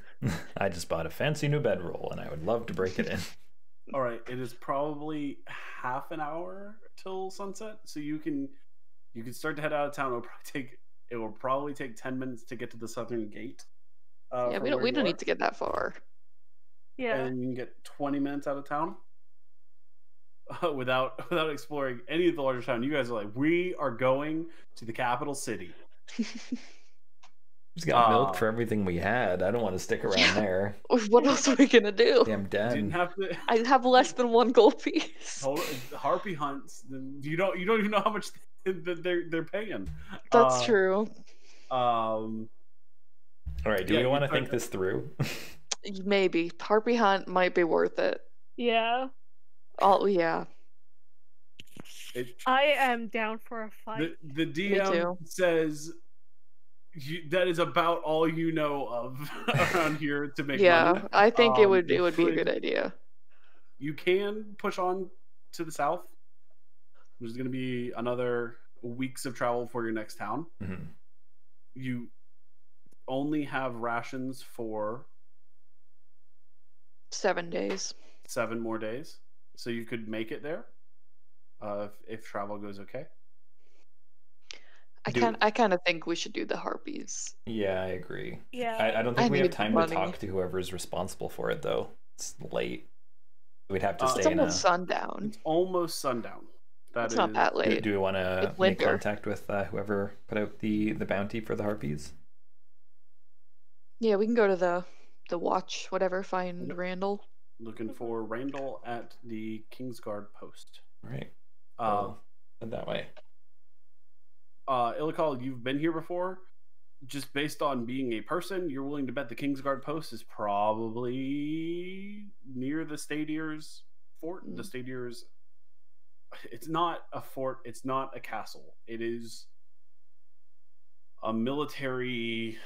I just bought a fancy new bedroll, and I would love to break it in. All right, it is probably half an hour till sunset, so you can start to head out of town. It will probably take 10 minutes to get to the southern gate. Yeah, we don't need to get that far. Yeah, and you can get 20 minutes out of town. without exploring any of the larger town. You guys are like, we are going to the capital city. Just got milk for everything we had. I don't want to stick around there. What else are we gonna do? Damn den. Didn't have to. I have less than 1 gold piece. Harpy hunts. You don't even know how much they're paying. That's true. All right. Do we want to think this through? Maybe Harpy hunt might be worth it. Yeah. Oh yeah. I am down for a fight. The DM says that is about all you know of around here to make money. Yeah, I think it would be a good idea. You can push on to the south. There's going to be another weeks of travel for your next town. Mm-hmm. You only have rations for 7 days. 7 more days, so you could make it there if travel goes okay. I kind of think we should do the harpies. Yeah, I agree. Yeah, I don't think we have time to talk to whoever's responsible for it, though. It's late. We'd have to stay. It's almost sundown. It's almost sundown. It's not that late. Do we want to make contact with whoever put out the bounty for the harpies? Yeah, we can go to the watch, whatever. Find Randall. Looking for Randall at the Kingsguard Post. All right. That way. Ilikhal, you've been here before. Just based on being a person, you're willing to bet the Kingsguard Post is probably near the Stadier's fort. The Stadier's. It's not a fort. It's not a castle. It is a military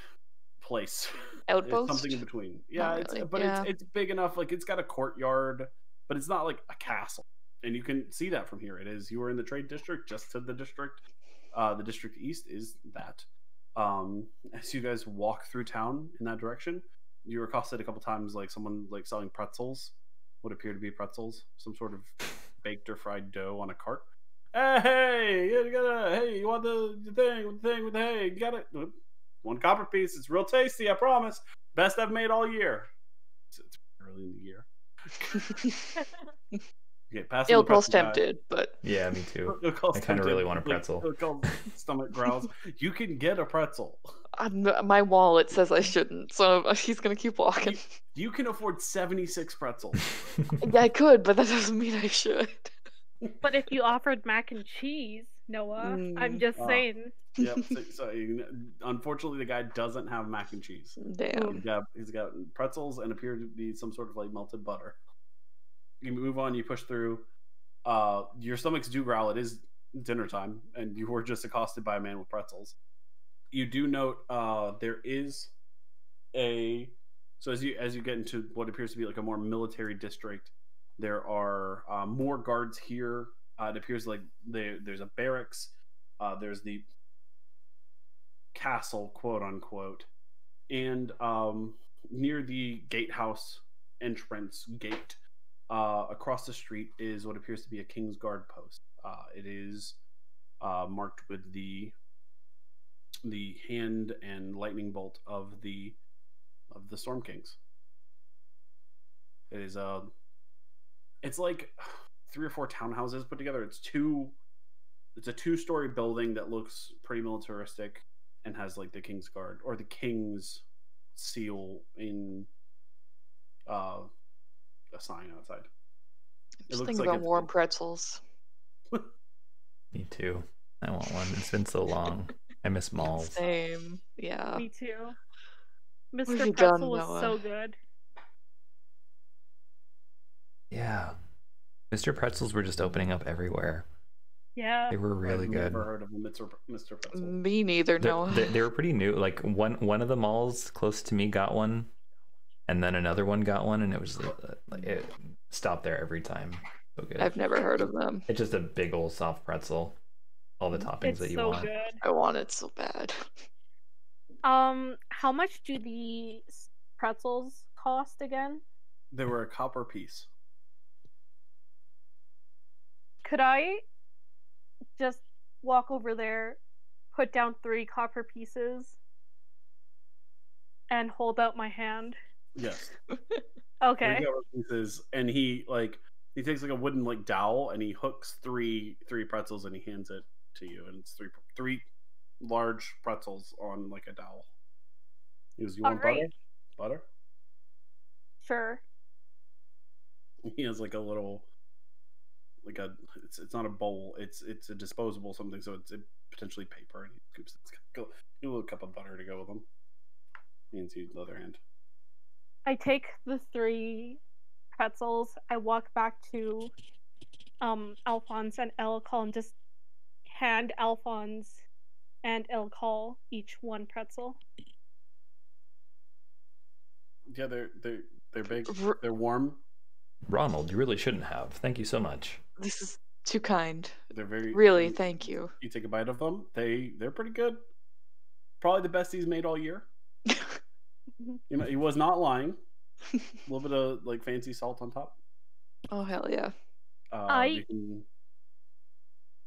place. Outpost? It's something in between. Yeah, really. It's big enough. Like, it's got a courtyard, but it's not like a castle. And you can see that from here. It is. You are in the trade district, just to the district. The district east is that. As you guys walk through town in that direction, you were accosted a couple times, like someone like selling pretzels, what appear to be pretzels, some sort of baked or fried dough on a cart. Hey, you want the thing with the hay? You got it. 1 copper piece. It's real tasty, I promise. Best I've made all year. It's early in the year. Okay, Ilkhal's tempted, but yeah, me too. I kind of really want a pretzel. Ilkhal's stomach growls. You can get a pretzel. My wallet says I shouldn't, so he's gonna keep walking. You can afford 76 pretzels. Yeah, I could, but that doesn't mean I should. But if you offered mac and cheese, Noah, I'm just saying. Yep. So unfortunately, the guy doesn't have mac and cheese. Damn. He's got pretzels and appear to be some sort of like melted butter. You move on. You push through. Your stomachs do growl. It is dinner time, and you were just accosted by a man with pretzels. You do note there is a. So as you get into what appears to be like a more military district, there are more guards here. It appears like there's a barracks. There's the castle, quote unquote, and near the gatehouse entrance gate, across the street is what appears to be a Kingsguard Post. It is marked with the hand and lightning bolt of the Storm Kings. It is it's like 3 or 4 townhouses put together. It's a 2-story building that looks pretty militaristic and has like the Kingsguard or the King's seal in a sign outside. Just think about warm pretzels. Me too. I want one. It's been so long. I miss malls. Same. Yeah. Me too. Mr. Pretzel was so good. Yeah. Mr. Pretzels were just opening up everywhere. Yeah. They were really good. I've never heard of Mr. Pretzel. Me neither, Noah. They were pretty new. Like one of the malls close to me got one, and then another one got one, and it was like it stopped there every time. So good. I've never heard of them. It's just a big old soft pretzel. All the toppings that you want. It's so good. I want it so bad. How much do the pretzels cost again? They were a copper piece. Could I just walk over there, put down 3 copper pieces, and hold out my hand? Yes. Okay. 3 copper pieces, and he like He takes like a wooden like dowel and he hooks three pretzels and he hands it to you, and it's three large pretzels on like a dowel. He goes, "You want butter? Butter?" Sure. He has like a little, like a it's not a bowl. It's a disposable something, so it's potentially paper, and he scoops a little cup of butter to go with them. He hands you the other hand. I take the 3 pretzels. I walk back to Alfonz and Ilikhal and just hand Alfonz and Ilikhal each 1 pretzel. Yeah, they're big. They're warm. Ronald, you really shouldn't have. Thank you so much. This is too kind. They're very really. Thank you. You take a bite of them. They're pretty good. Probably the best he's made all year. You know, he was not lying. A little bit of like fancy salt on top. Oh hell yeah! I can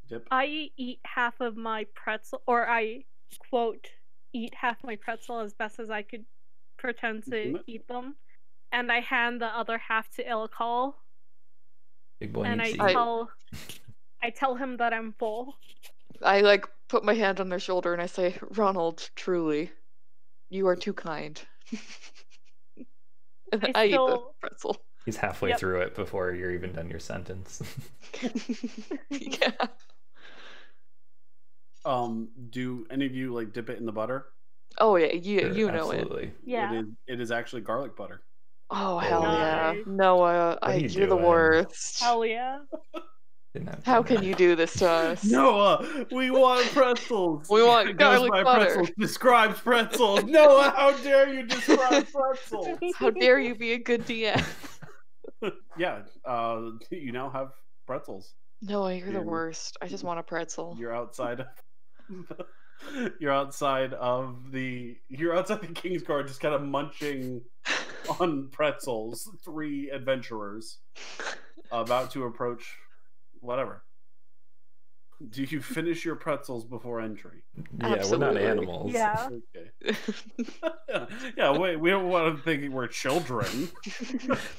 dip. I eat half of my pretzel, or I quote eat half my pretzel as best as I could pretend to eat them, and I hand the other half to Ilikhal. Big boy. And I tell him that I'm full. I like put my hand on their shoulder and I say, "Ronald, truly, you are too kind." And then I eat the pretzel. He's halfway through it before you're even done your sentence. Yeah. Do any of you like dip it in the butter? Oh yeah, you know absolutely. it. Yeah. It is actually garlic butter. Oh hell yeah, Nice. Noah, you're the doing? worst. Hell yeah. How can you do this to us? Noah, we want pretzels. We want garlic butter. Pretzels describes pretzels. Noah, how dare you describe pretzels? How dare you be a good DM? Yeah, you now have pretzels. Noah, you're the worst. I just want a pretzel. You're outside of you're outside the Kingsguard, just kind of munching on pretzels. 3 adventurers about to approach whatever. Do you finish your pretzels before entry? Yeah, Absolutely. we're not animals. Yeah. Okay. Yeah, wait, we don't want to think we're children.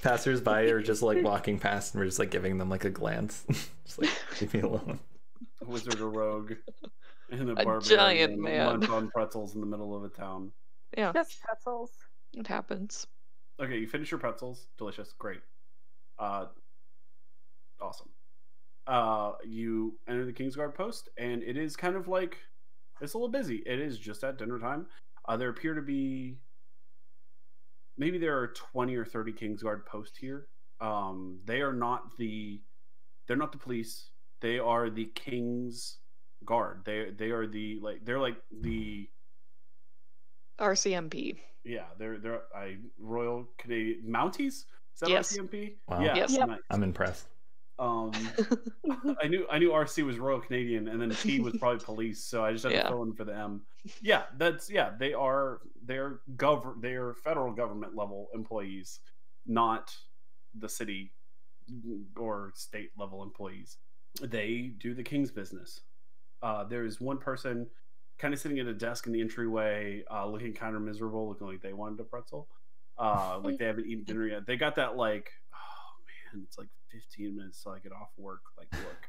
Passers-by are just like walking past and we're just like giving them like a glance. Just like, leave me alone. A wizard or rogue and A giant man. munch on pretzels in the middle of a town. Yeah, Just pretzels. it happens. Okay, you finish your pretzels. Delicious. Great. Awesome. You enter the Kingsguard Post, and it is kind of like, it's a little busy. It is just at dinner time. There appear to be, maybe there are 20 or 30 Kingsguard Post here. They are not they're not the police. They are the King's Guard. They are they're like the RCMP. Yeah, they're Royal Canadian Mounties. Is that Yes. RCMP? Wow. Yeah, Yes. nice. I'm impressed. I knew RC was Royal Canadian, and then P was probably police, so I just had to fill in for the M. Yeah, they're federal government level employees, not the city or state level employees. They do the King's business. There's one person kind of sitting at a desk in the entryway, looking kind of miserable, looking like they wanted a pretzel. Like they haven't eaten dinner yet. They got that like, oh man, it's like 15 minutes till I get off work. Like look.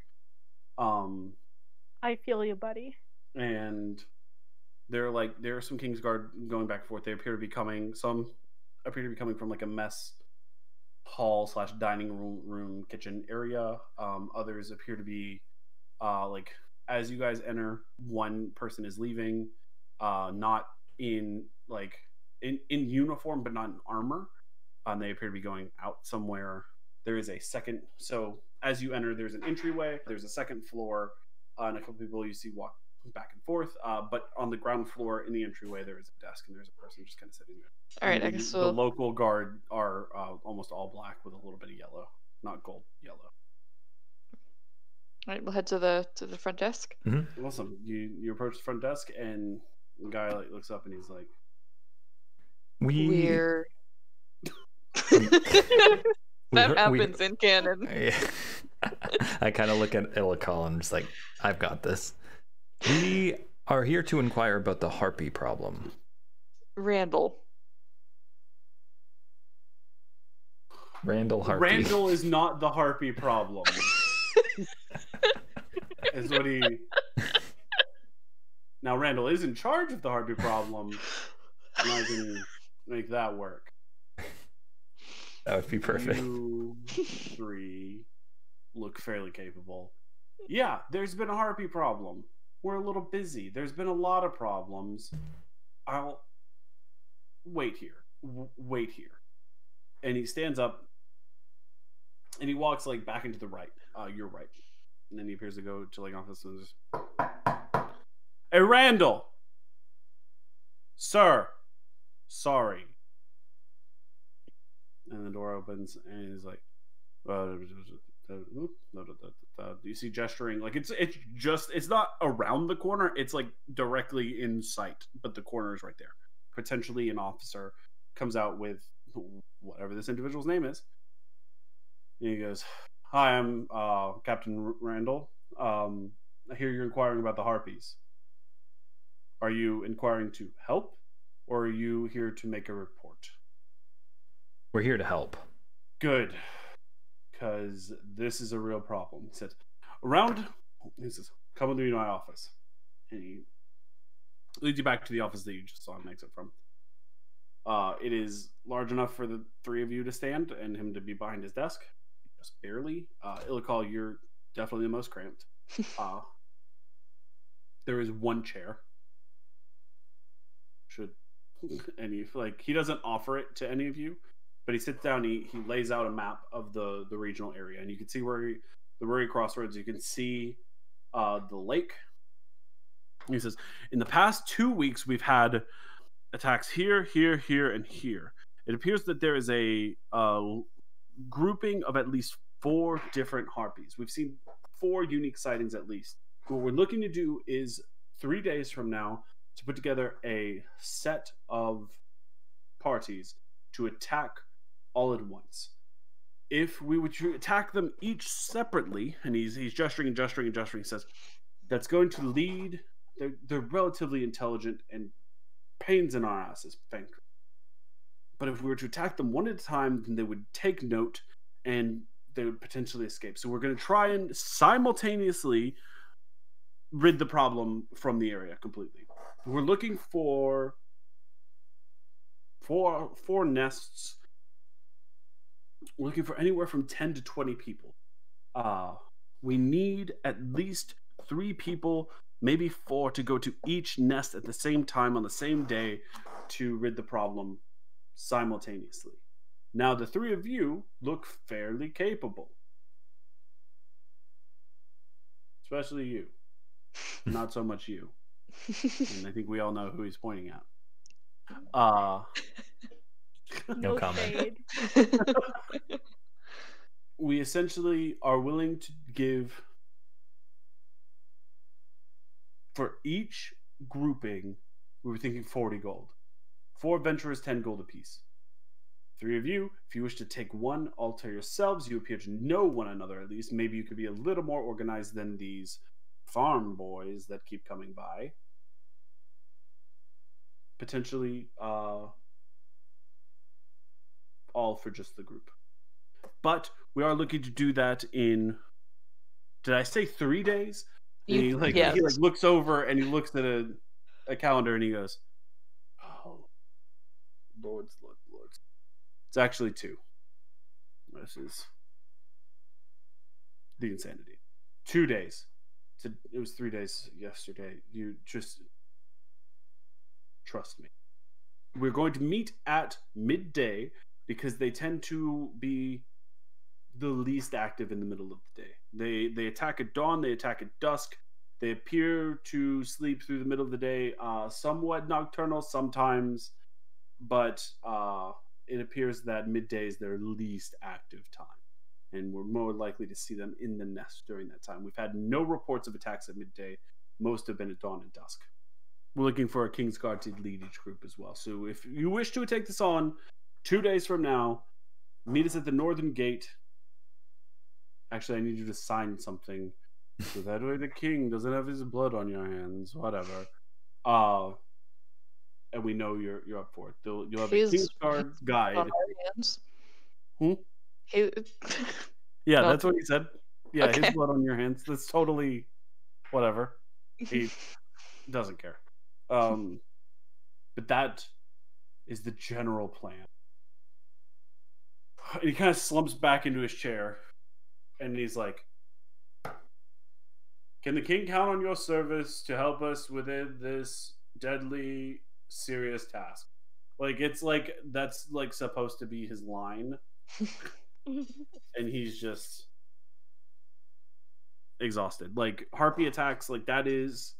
I feel you, buddy. And there are some Kingsguard going back and forth. They appear to be coming. Some appear to be coming from like a mess hall / dining room kitchen area. Others appear to be like, as you guys enter, one person is leaving, not in like in uniform, but not in armor. They appear to be going out somewhere. There is a second. So as you enter, there's an entryway. There's a second floor, and a couple people you see walk back and forth. But on the ground floor in the entryway, there is a desk, and there's a person just kind of sitting there. All right, And I guess the local guard are almost all black with a little bit of yellow, not gold, yellow. All right, we'll head to the front desk. Mm-hmm. Awesome. You approach the front desk, and the guy like looks up and he's like, We're that happens in canon. I kind of look at Ilikhal and I'm just like, I've got this. We are here to inquire about the harpy problem. Randall. Randall Harpy. Randall is not the harpy problem. Is what he. Now Randall is in charge of the harpy problem, and I can make that work. That would be perfect. You three look fairly capable. Yeah, there's been a harpy problem. We're a little busy. There's been a lot of problems. I'll wait here. Wait here. And he stands up and he walks like back into the right. You're right. And then he appears to go to like office and just, hey, Randall! Sir! Sorry. And the door opens and he's like, you see gesturing, like it's not around the corner, it's like directly in sight, but the corner is right there. Potentially an officer comes out with whatever this individual's name is. And he goes, hi, I'm Captain Randall. I hear you're inquiring about the harpies. Are you inquiring to help, or are you here to make a report? We're here to help. Good. Because this is a real problem. He says, he says, come with me to my office. And he leads you back to the office that you just saw him exit from. It is large enough for the three of you to stand and him to be behind his desk. Just barely. Ilikhal, you're definitely the most cramped. There is one chair. And he doesn't offer it to any of you, but he sits down, he lays out a map of the regional area, and you can see where the Rurry Crossroads, you can see the lake. He says, in the past 2 weeks, we've had attacks here, here, here, and here. It appears that there is a grouping of at least 4 different harpies. We've seen 4 unique sightings at least. What we're looking to do is 3 days from now to put together a set of parties to attack all at once. If we were to attack them each separately, and he's gesturing and gesturing and gesturing, he says, that's going to lead, they're relatively intelligent and pains in our asses, frankly. But if we were to attack them one at a time, then they would take note and they would potentially escape. So we're going to try and simultaneously rid the problem from the area completely. We're looking for four nests. We're looking for anywhere from 10 to 20 people. We need at least 3 people, maybe 4, to go to each nest at the same time on the same day to rid the problem simultaneously. Now, the 3 of you look fairly capable. Especially you. Not so much you. And I think we all know who he's pointing at. No comment. We essentially are willing to give, for each grouping, we were thinking 40 gold. 4 adventurers, 10 gold apiece. 3 of you, if you wish to take one altar yourselves, you appear to know one another at least. Maybe you could be a little more organized than these farm boys that keep coming by. Potentially all for just the group. But we are looking to do that in, did I say 3 days? He looks over and he looks at a calendar and he goes, oh, Lord's look. It's actually 2. This is the insanity. 2 days. It was 3 days yesterday. You just trust me. We're going to meet at midday because they tend to be the least active in the middle of the day. They attack at dawn, they attack at dusk. They appear to sleep through the middle of the day, somewhat nocturnal sometimes, but it appears that midday is their least active time. And we're more likely to see them in the nest during that time. We've had no reports of attacks at midday. Most have been at dawn and dusk. We're looking for a Kingsguard to lead each group as well. So if you wish to take this on 2 days from now, meet us at the northern gate. Actually, I need you to sign something. So that way the king doesn't have his blood on your hands. Whatever. And we know you're up for it. You'll have a Kingsguard guide. On our hands. He... Yeah, Well, that's what he said. Yeah, okay. his blood on your hands. That's totally whatever. He doesn't care. But that is the general plan. And he kind of slumps back into his chair, and he's like, "Can the king count on your service to help us within this deadly, serious task?" Like, it's like that's like supposed to be his line, and he's just exhausted. Like, harpy attacks, like that is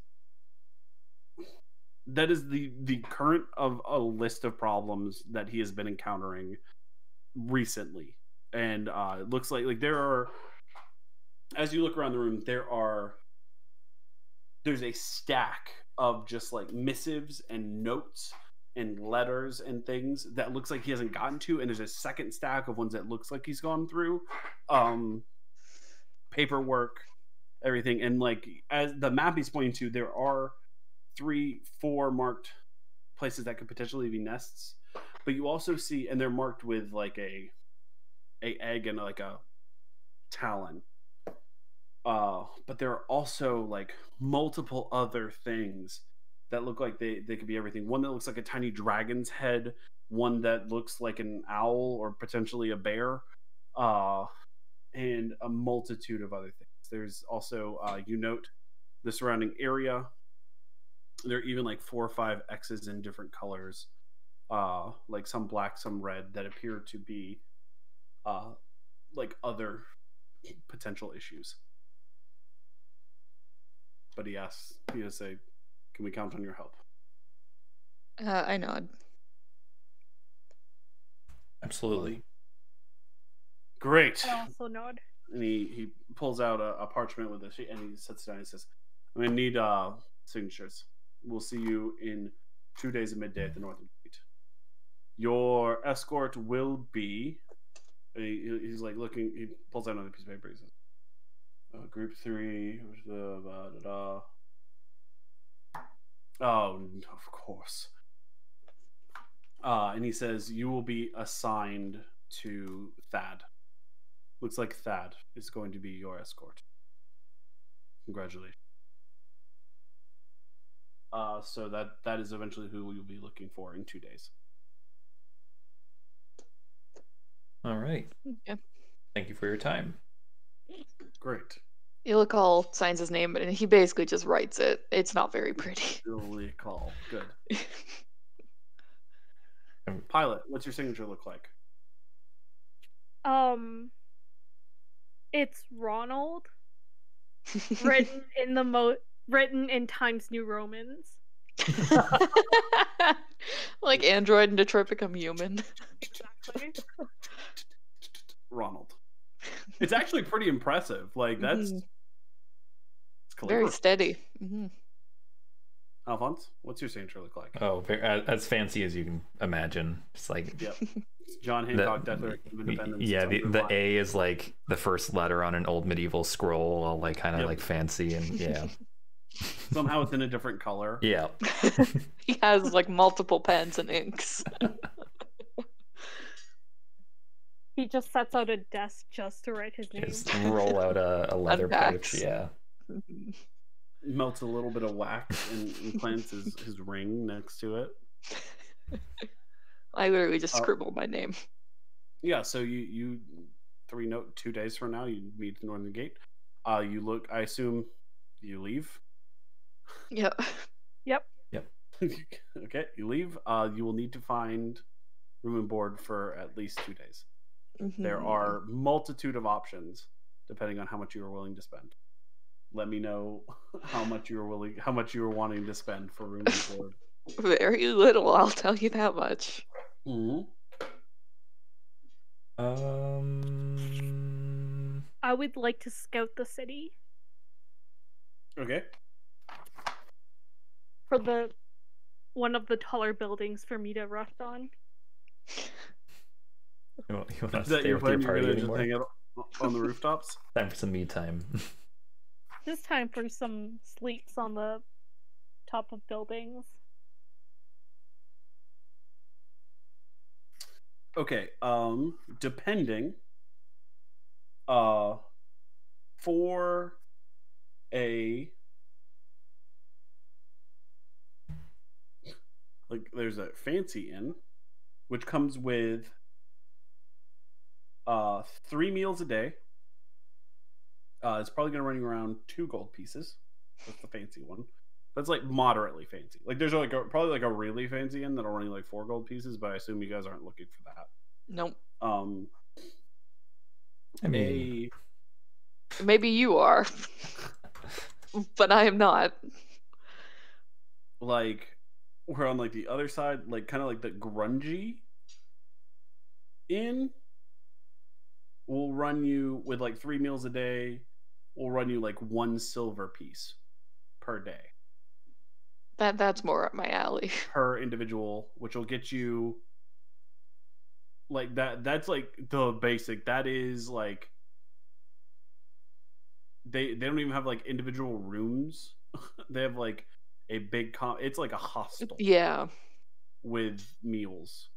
the current of a list of problems that he has been encountering recently. And it looks like there are, as you look around the room, there's a stack of just like missives and notes and letters and things that looks like he hasn't gotten to, and there's a second stack of ones that looks like he's gone through. Paperwork, everything. And like, as the map he's pointing to, there are 3-4 marked places that could potentially be nests, but you also see, and they're marked with like a egg and like a talon, but there are also like multiple other things that look like they could be everything. One that looks like a tiny dragon's head, one that looks like an owl or potentially a bear, and a multitude of other things. There's also you note the surrounding area. There are even like 4 or 5 X's in different colors, like some black, some red, that appear to be like other potential issues. But he asks you to say, "Can we count on your help?" I nod. Absolutely. Great. I also nod. And he pulls out a parchment with a sheet, and he sits down and he says, "I'm going to need signatures. We'll see you in 2 days at midday at the Northern Gate. Your escort will be..." He's like looking, he pulls out another piece of paper. He says, "Group 3, oh, of course." And he says, "You will be assigned to Thad. Looks like Thad is going to be your escort. Congratulations." So that is eventually who you'll be looking for in 2 days. All right. Yeah. Thank you for your time. Great. Ilikhal signs his name, and he basically just writes it. It's not very pretty. Ilikhal. Good. Pilot, what's your signature look like? It's Ronald, written in Times New Romans. Like android and Detroit Become Human. Exactly. Ronald. It's actually pretty impressive. Like, that's it's very clever. steady. Alfonz, what's your signature look like? Oh, as fancy as you can imagine. It's like, Yep. It's John Hancock Declaration of Independence. yeah, the A is like the first letter on an old medieval scroll, all like kind of like fancy, and yeah. Somehow it's in a different color. Yeah. He has like multiple pens and inks. He just sets out a desk just to write his name. Just roll out a leather Unpacks. pouch. Yeah. Melts a little bit of wax and implants his ring next to it. I literally just scribbled my name. Yeah, so you 3 note 2 days from now you meet at the Northern Gate. You look, I assume you leave. Yep. Okay, you leave. You will need to find room and board for at least 2 days. There are multitude of options depending on how much you are willing to spend. Let me know how much you are wanting to spend for room and board. Very little, I'll tell you that much. I would like to scout the city. Okay. For one of the taller buildings for me to rest on. You want to Is that stay your with your plan? You're party gonna just anymore? hang out on the rooftops? Time for some me time. Just time for some sleeps on the top of buildings. Okay. Depending For a there's a fancy inn which comes with 3 meals a day. It's probably gonna run you around 2 gold pieces. That's the fancy one. That's like moderately fancy. Like there's like probably like a really fancy inn that'll run you like 4 gold pieces, but I assume you guys aren't looking for that. Nope. I mean, Maybe you are, but I am not. Like we're on like the other side, like kind of like the grungy inn will run you with like 3 meals a day. Will run you like 1 silver piece per day. That's more up my alley. Per individual, which will get you like that's like the basic. That is like they don't even have like individual rooms. They have like a big it's like a hostel. Yeah. With meals.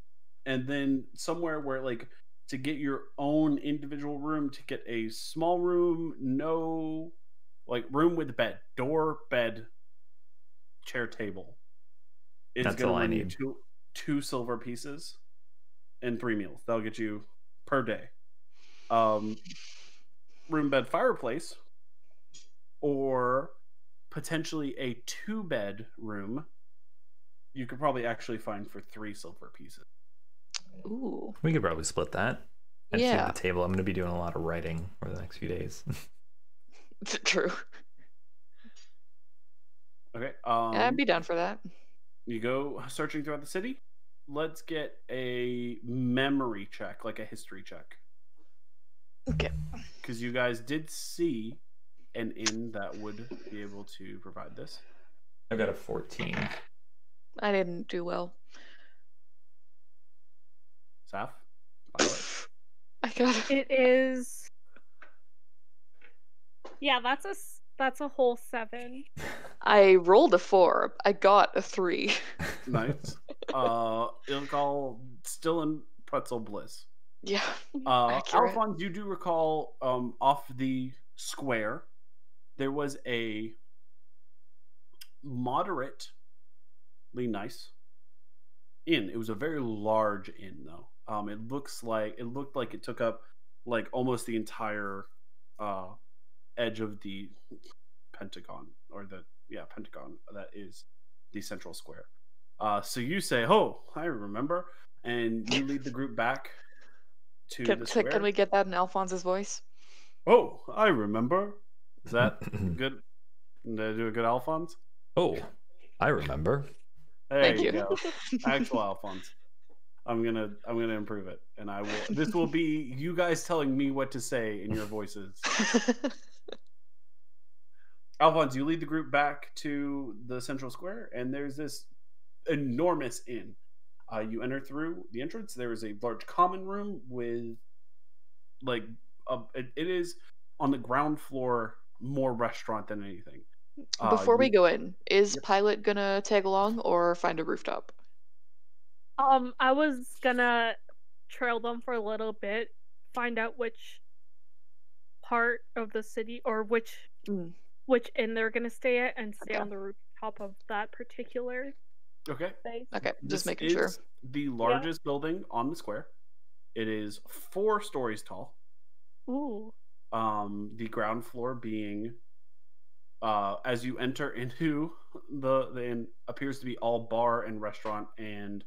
And then somewhere where like to get your own individual room, to get a small room, no like room with bed, door, bed, chair, table. It's gonna run you 2 silver pieces and 3 meals. That'll get you per day. Room, bed, fireplace, or potentially a 2-bed room. You could probably actually find for 3 silver pieces. Ooh. we could probably split that. I just Yeah. need the table. I'm going to be doing a lot of writing over the next few days. True. Okay. Yeah, I'd be down for that. You go searching throughout the city. Let's get a memory check, like a history check. Okay. Because you guys did see an inn that would be able to provide this. I've got a 14. I didn't do well. Saph? I got It is. Yeah, that's a whole 7. I rolled a 4. I got a 3. Nice. Ilikhal still in pretzel bliss. Yeah. Accurate. Alfonz, you do recall off the square, there was a moderately nice inn. It was a very large inn, though. It looked like it took up like almost the entire edge of the Pentagon, or the Pentagon that is the central square. So you say, "Oh, I remember," and you lead the group back to the square. Can we get that in Alfonz's voice? Oh, I remember. Is that good? Did I do a good Alfonz? Oh, I remember. There Thank you you. go. Actual Alfonz. I'm gonna improve it, and I will. This will be you guys telling me what to say in your voices. Alfonz, you lead the group back to the central square, and there's this enormous inn. You enter through the entrance. There is a large common room with, like, it is on the ground floor, more restaurant than anything. Before we go in, is Pilot gonna tag along or find a rooftop? I was gonna trail them for a little bit, find out which part of the city or which inn they're gonna stay at, and stay on the rooftop of that particular Okay. space. Okay, just making This sure. is the largest building on the square. It is 4 stories tall. Ooh. The ground floor being, as you enter into the inn, appears to be all bar and restaurant, and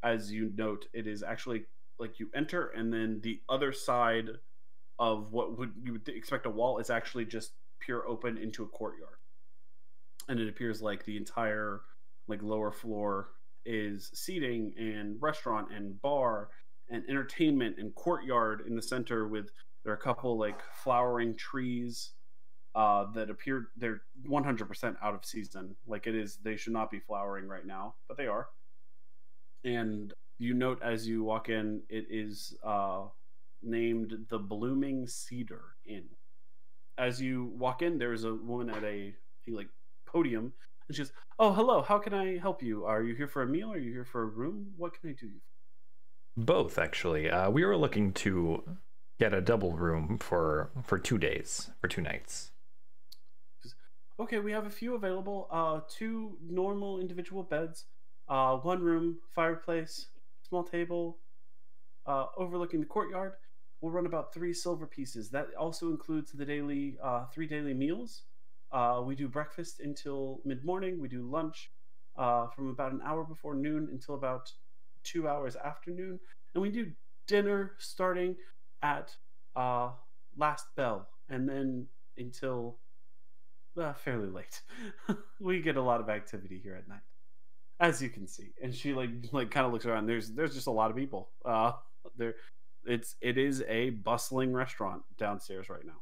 as you note, it is actually like you enter, and then the other side of what you would expect a wall is actually just pure open into a courtyard, and it appears like the entire like lower floor is seating and restaurant and bar and entertainment and courtyard in the center. With there are a couple like flowering trees that appear they're 100% out of season. Like it is, they should not be flowering right now, but they are. And you note as you walk in, it is named the Blooming Cedar Inn. As you walk in, there is a woman at a like podium, and she says, "Oh, hello. How can I help you? Are you here for a meal? Are you here for a room? What can I do?" Both, actually. We were looking to get a double room for 2 days, for 2 nights. Okay, we have a few available. 2 normal individual beds, 1 room, fireplace, small table, overlooking the courtyard. We'll run about 3 silver pieces. That also includes the daily 3 daily meals. We do breakfast until mid-morning. We do lunch from about an hour before noon until about 2 hours after noon. And we do dinner starting at last bell and then until fairly late. We get a lot of activity here at night, as you can see. And she like kind of looks around. There's just a lot of people. It is a bustling restaurant downstairs right now.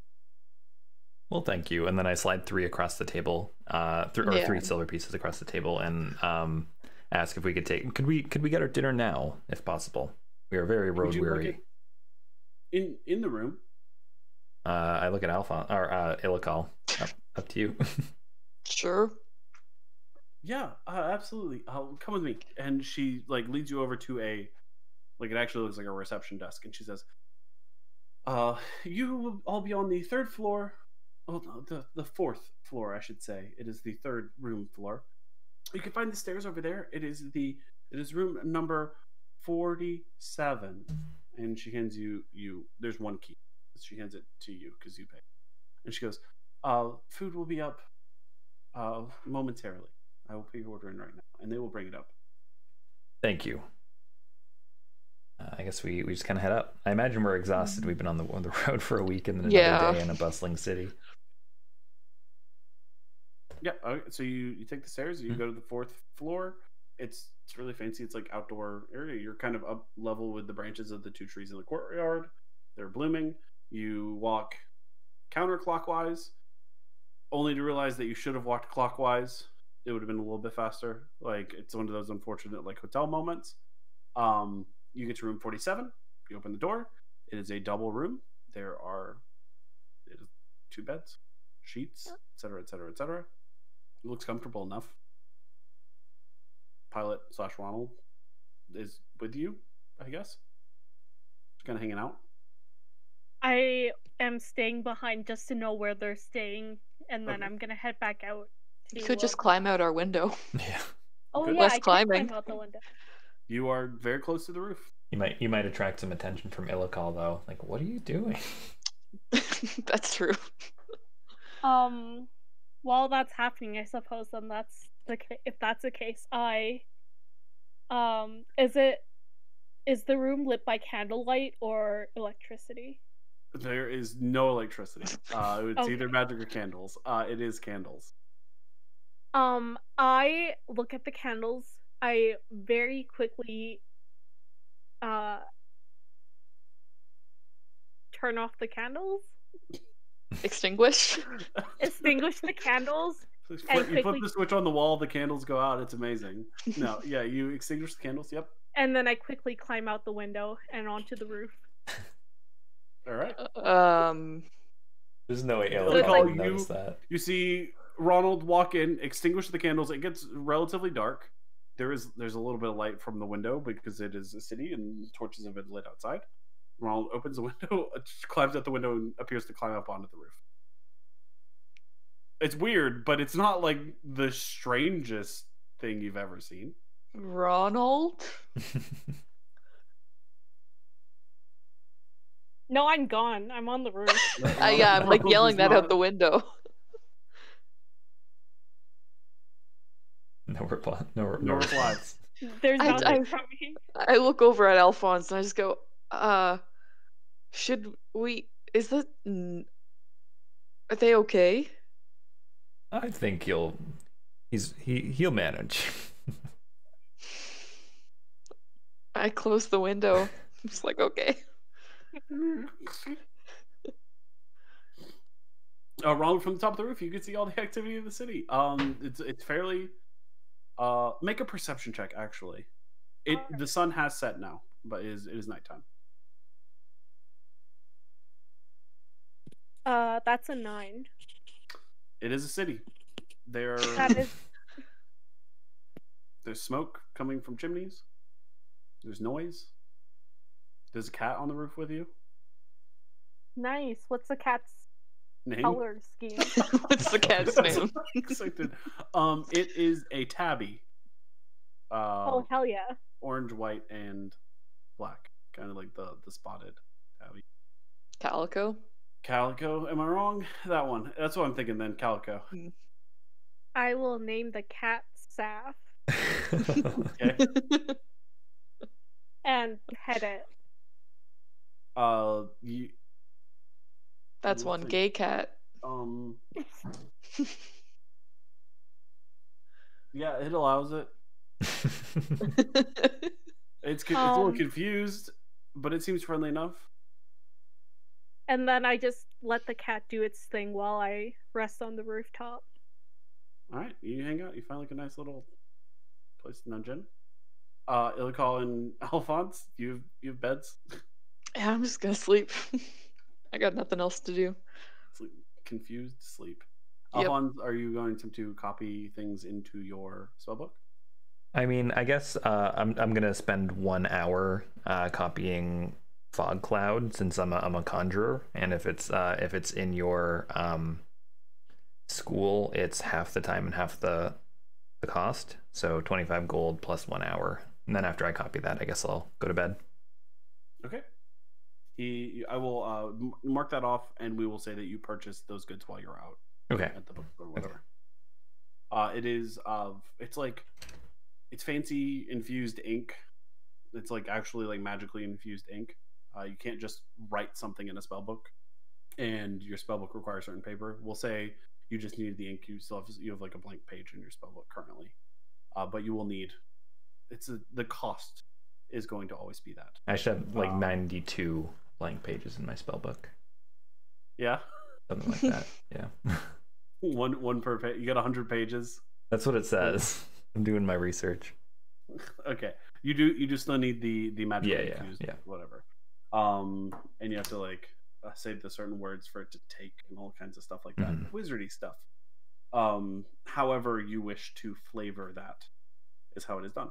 Well, thank you. And then I slide 3 across the table, or 3 silver pieces across the table, and ask if we could take. Could we get our dinner now, if possible? We are very road weary. In the room. I look at Alfonz or Ilikhal. Up to you. Sure. Yeah, absolutely. Come with me. And she like leads you over to a, like, it actually looks like a reception desk, and she says, you will all be on the 3rd floor. Oh, no, the 4th floor, I should say. It is the 3rd room floor. You can find the stairs over there. It is room number 47. And she hands you there's 1 key. She hands it to you because you pay. And she goes, food will be up momentarily. I will put your order in right now, and they will bring it up. Thank you. I guess we just kind of head up. I imagine we're exhausted. We've been on the road for a week and then another day in a bustling city. Yeah. Okay, so you take the stairs. You go to the 4th floor. It's really fancy. It's like outdoor area. You're kind of up level with the branches of the 2 trees in the courtyard. They're blooming. You walk counterclockwise, only to realize that you should have walked clockwise. It would have been a little bit faster. Like, it's one of those unfortunate like hotel moments. You get to room 47. You open the door. It is a double room. It is 2 beds, sheets, etc., etc., etc. It looks comfortable enough. Pilot/Ronald is with you, I guess. Just kind of hanging out. I am staying behind just to know where they're staying, and then I'm gonna head back out. You could just climb out our window. Yeah. Oh Good. yeah, Less I can climbing. climb out the window. You are very close to the roof. You might attract some attention from Ilikhal though. Like, what are you doing? That's true. While that's happening, I suppose then if that's the case, is the room lit by candlelight or electricity? There is no electricity. It's either magic or candles. It is candles. I look at the candles. I very quickly turn off the candles. Extinguish the candles. You flip the switch on the wall, the candles go out. It's amazing. No, yeah, you extinguish the candles. Yep. And then I quickly climb out the window and onto the roof. All right. There's no way Ilikhal would notice that. You see Ronald walk in, extinguish the candles. It gets relatively dark. There's a little bit of light from the window because it is a city and torches have been lit outside. Ronald opens the window, climbs out the window, and appears to climb up onto the roof. It's weird, but it's not like the strangest thing you've ever seen. Ronald? No, I'm gone. I'm on the roof. Yeah, I'm like yelling that out the window. No replies. There's nothing from me. I look over at Alfonz and I just go, should we... Are they okay? I think he'll manage. I close the window. I'm just like, okay. Ronald, from the top of the roof, you can see all the activity of the city. It's fairly. Make a perception check. Actually, the sun has set now, but it is nighttime. That's a 9. It is a city. There's smoke coming from chimneys. There's noise. There's a cat on the roof with you. Nice. What's the cat's Name? color scheme? What's the cat's name? Excited. It is a tabby. Oh, hell yeah. Orange, white, and black. Kind of like the spotted tabby. Calico? Calico, am I wrong? That one. That's what I'm thinking then, Calico. I will name the cat Saph Okay. and pet it. That's one gay cat. Yeah, it allows it. It's a little confused, but it seems friendly enough. And then I just let the cat do its thing while I rest on the rooftop. All right, you hang out. You find like a nice little place to nudge in. Ilikhal and Alfonz, you have beds. Yeah, I'm just gonna sleep. I got nothing else to do. Sleep. Confused sleep. Yep. Alfonz, are you going to copy things into your spellbook? I mean, I guess I'm gonna spend 1 hour copying fog cloud since I'm a conjurer, and if it's in your school, it's half the time and half the cost. So 25 gold plus 1 hour, and then after I copy that, I guess I'll go to bed. Okay. I will mark that off, and we will say that you purchased those goods while you're out. Okay. At the book or whatever. Okay. It is it's fancy infused ink. It's like actually like magically infused ink. You can't just write something in a spell book, and your spell book requires certain paper. We'll say you just need the ink. You have like a blank page in your spell book currently, but you will need. The cost is going to always be that. I should have like 92 blank pages in my spell book. Yeah, something like that. Yeah. one per page. You got 100 pages. That's what it says. I'm doing my research. Okay, you do still need the magic infused, whatever. And you have to like say the certain words for it to take and all kinds of stuff like that. Wizardy stuff. However you wish to flavor that is how it is done.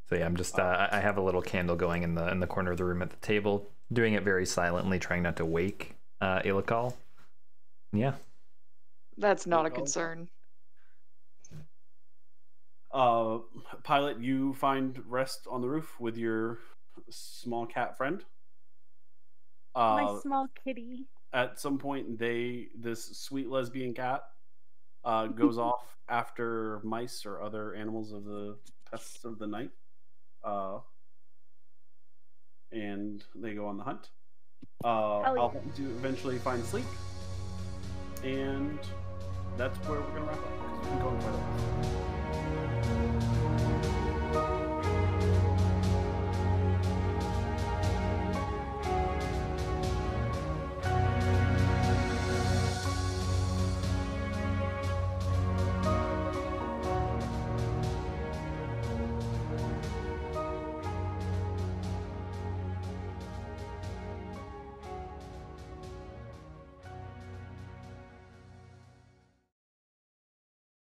So yeah, I'm just I have a little candle going in the corner of the room at the table, doing it very silently, trying not to wake Ilikhal. Yeah. That's not a concern. Pilot, you find rest on the roof with your small cat friend. My small kitty. At some point, this sweet lesbian cat goes off after mice or other animals of the pests of the night. And they go on the hunt. Alfonz, you eventually find sleep. And that's where we're going to wrap up.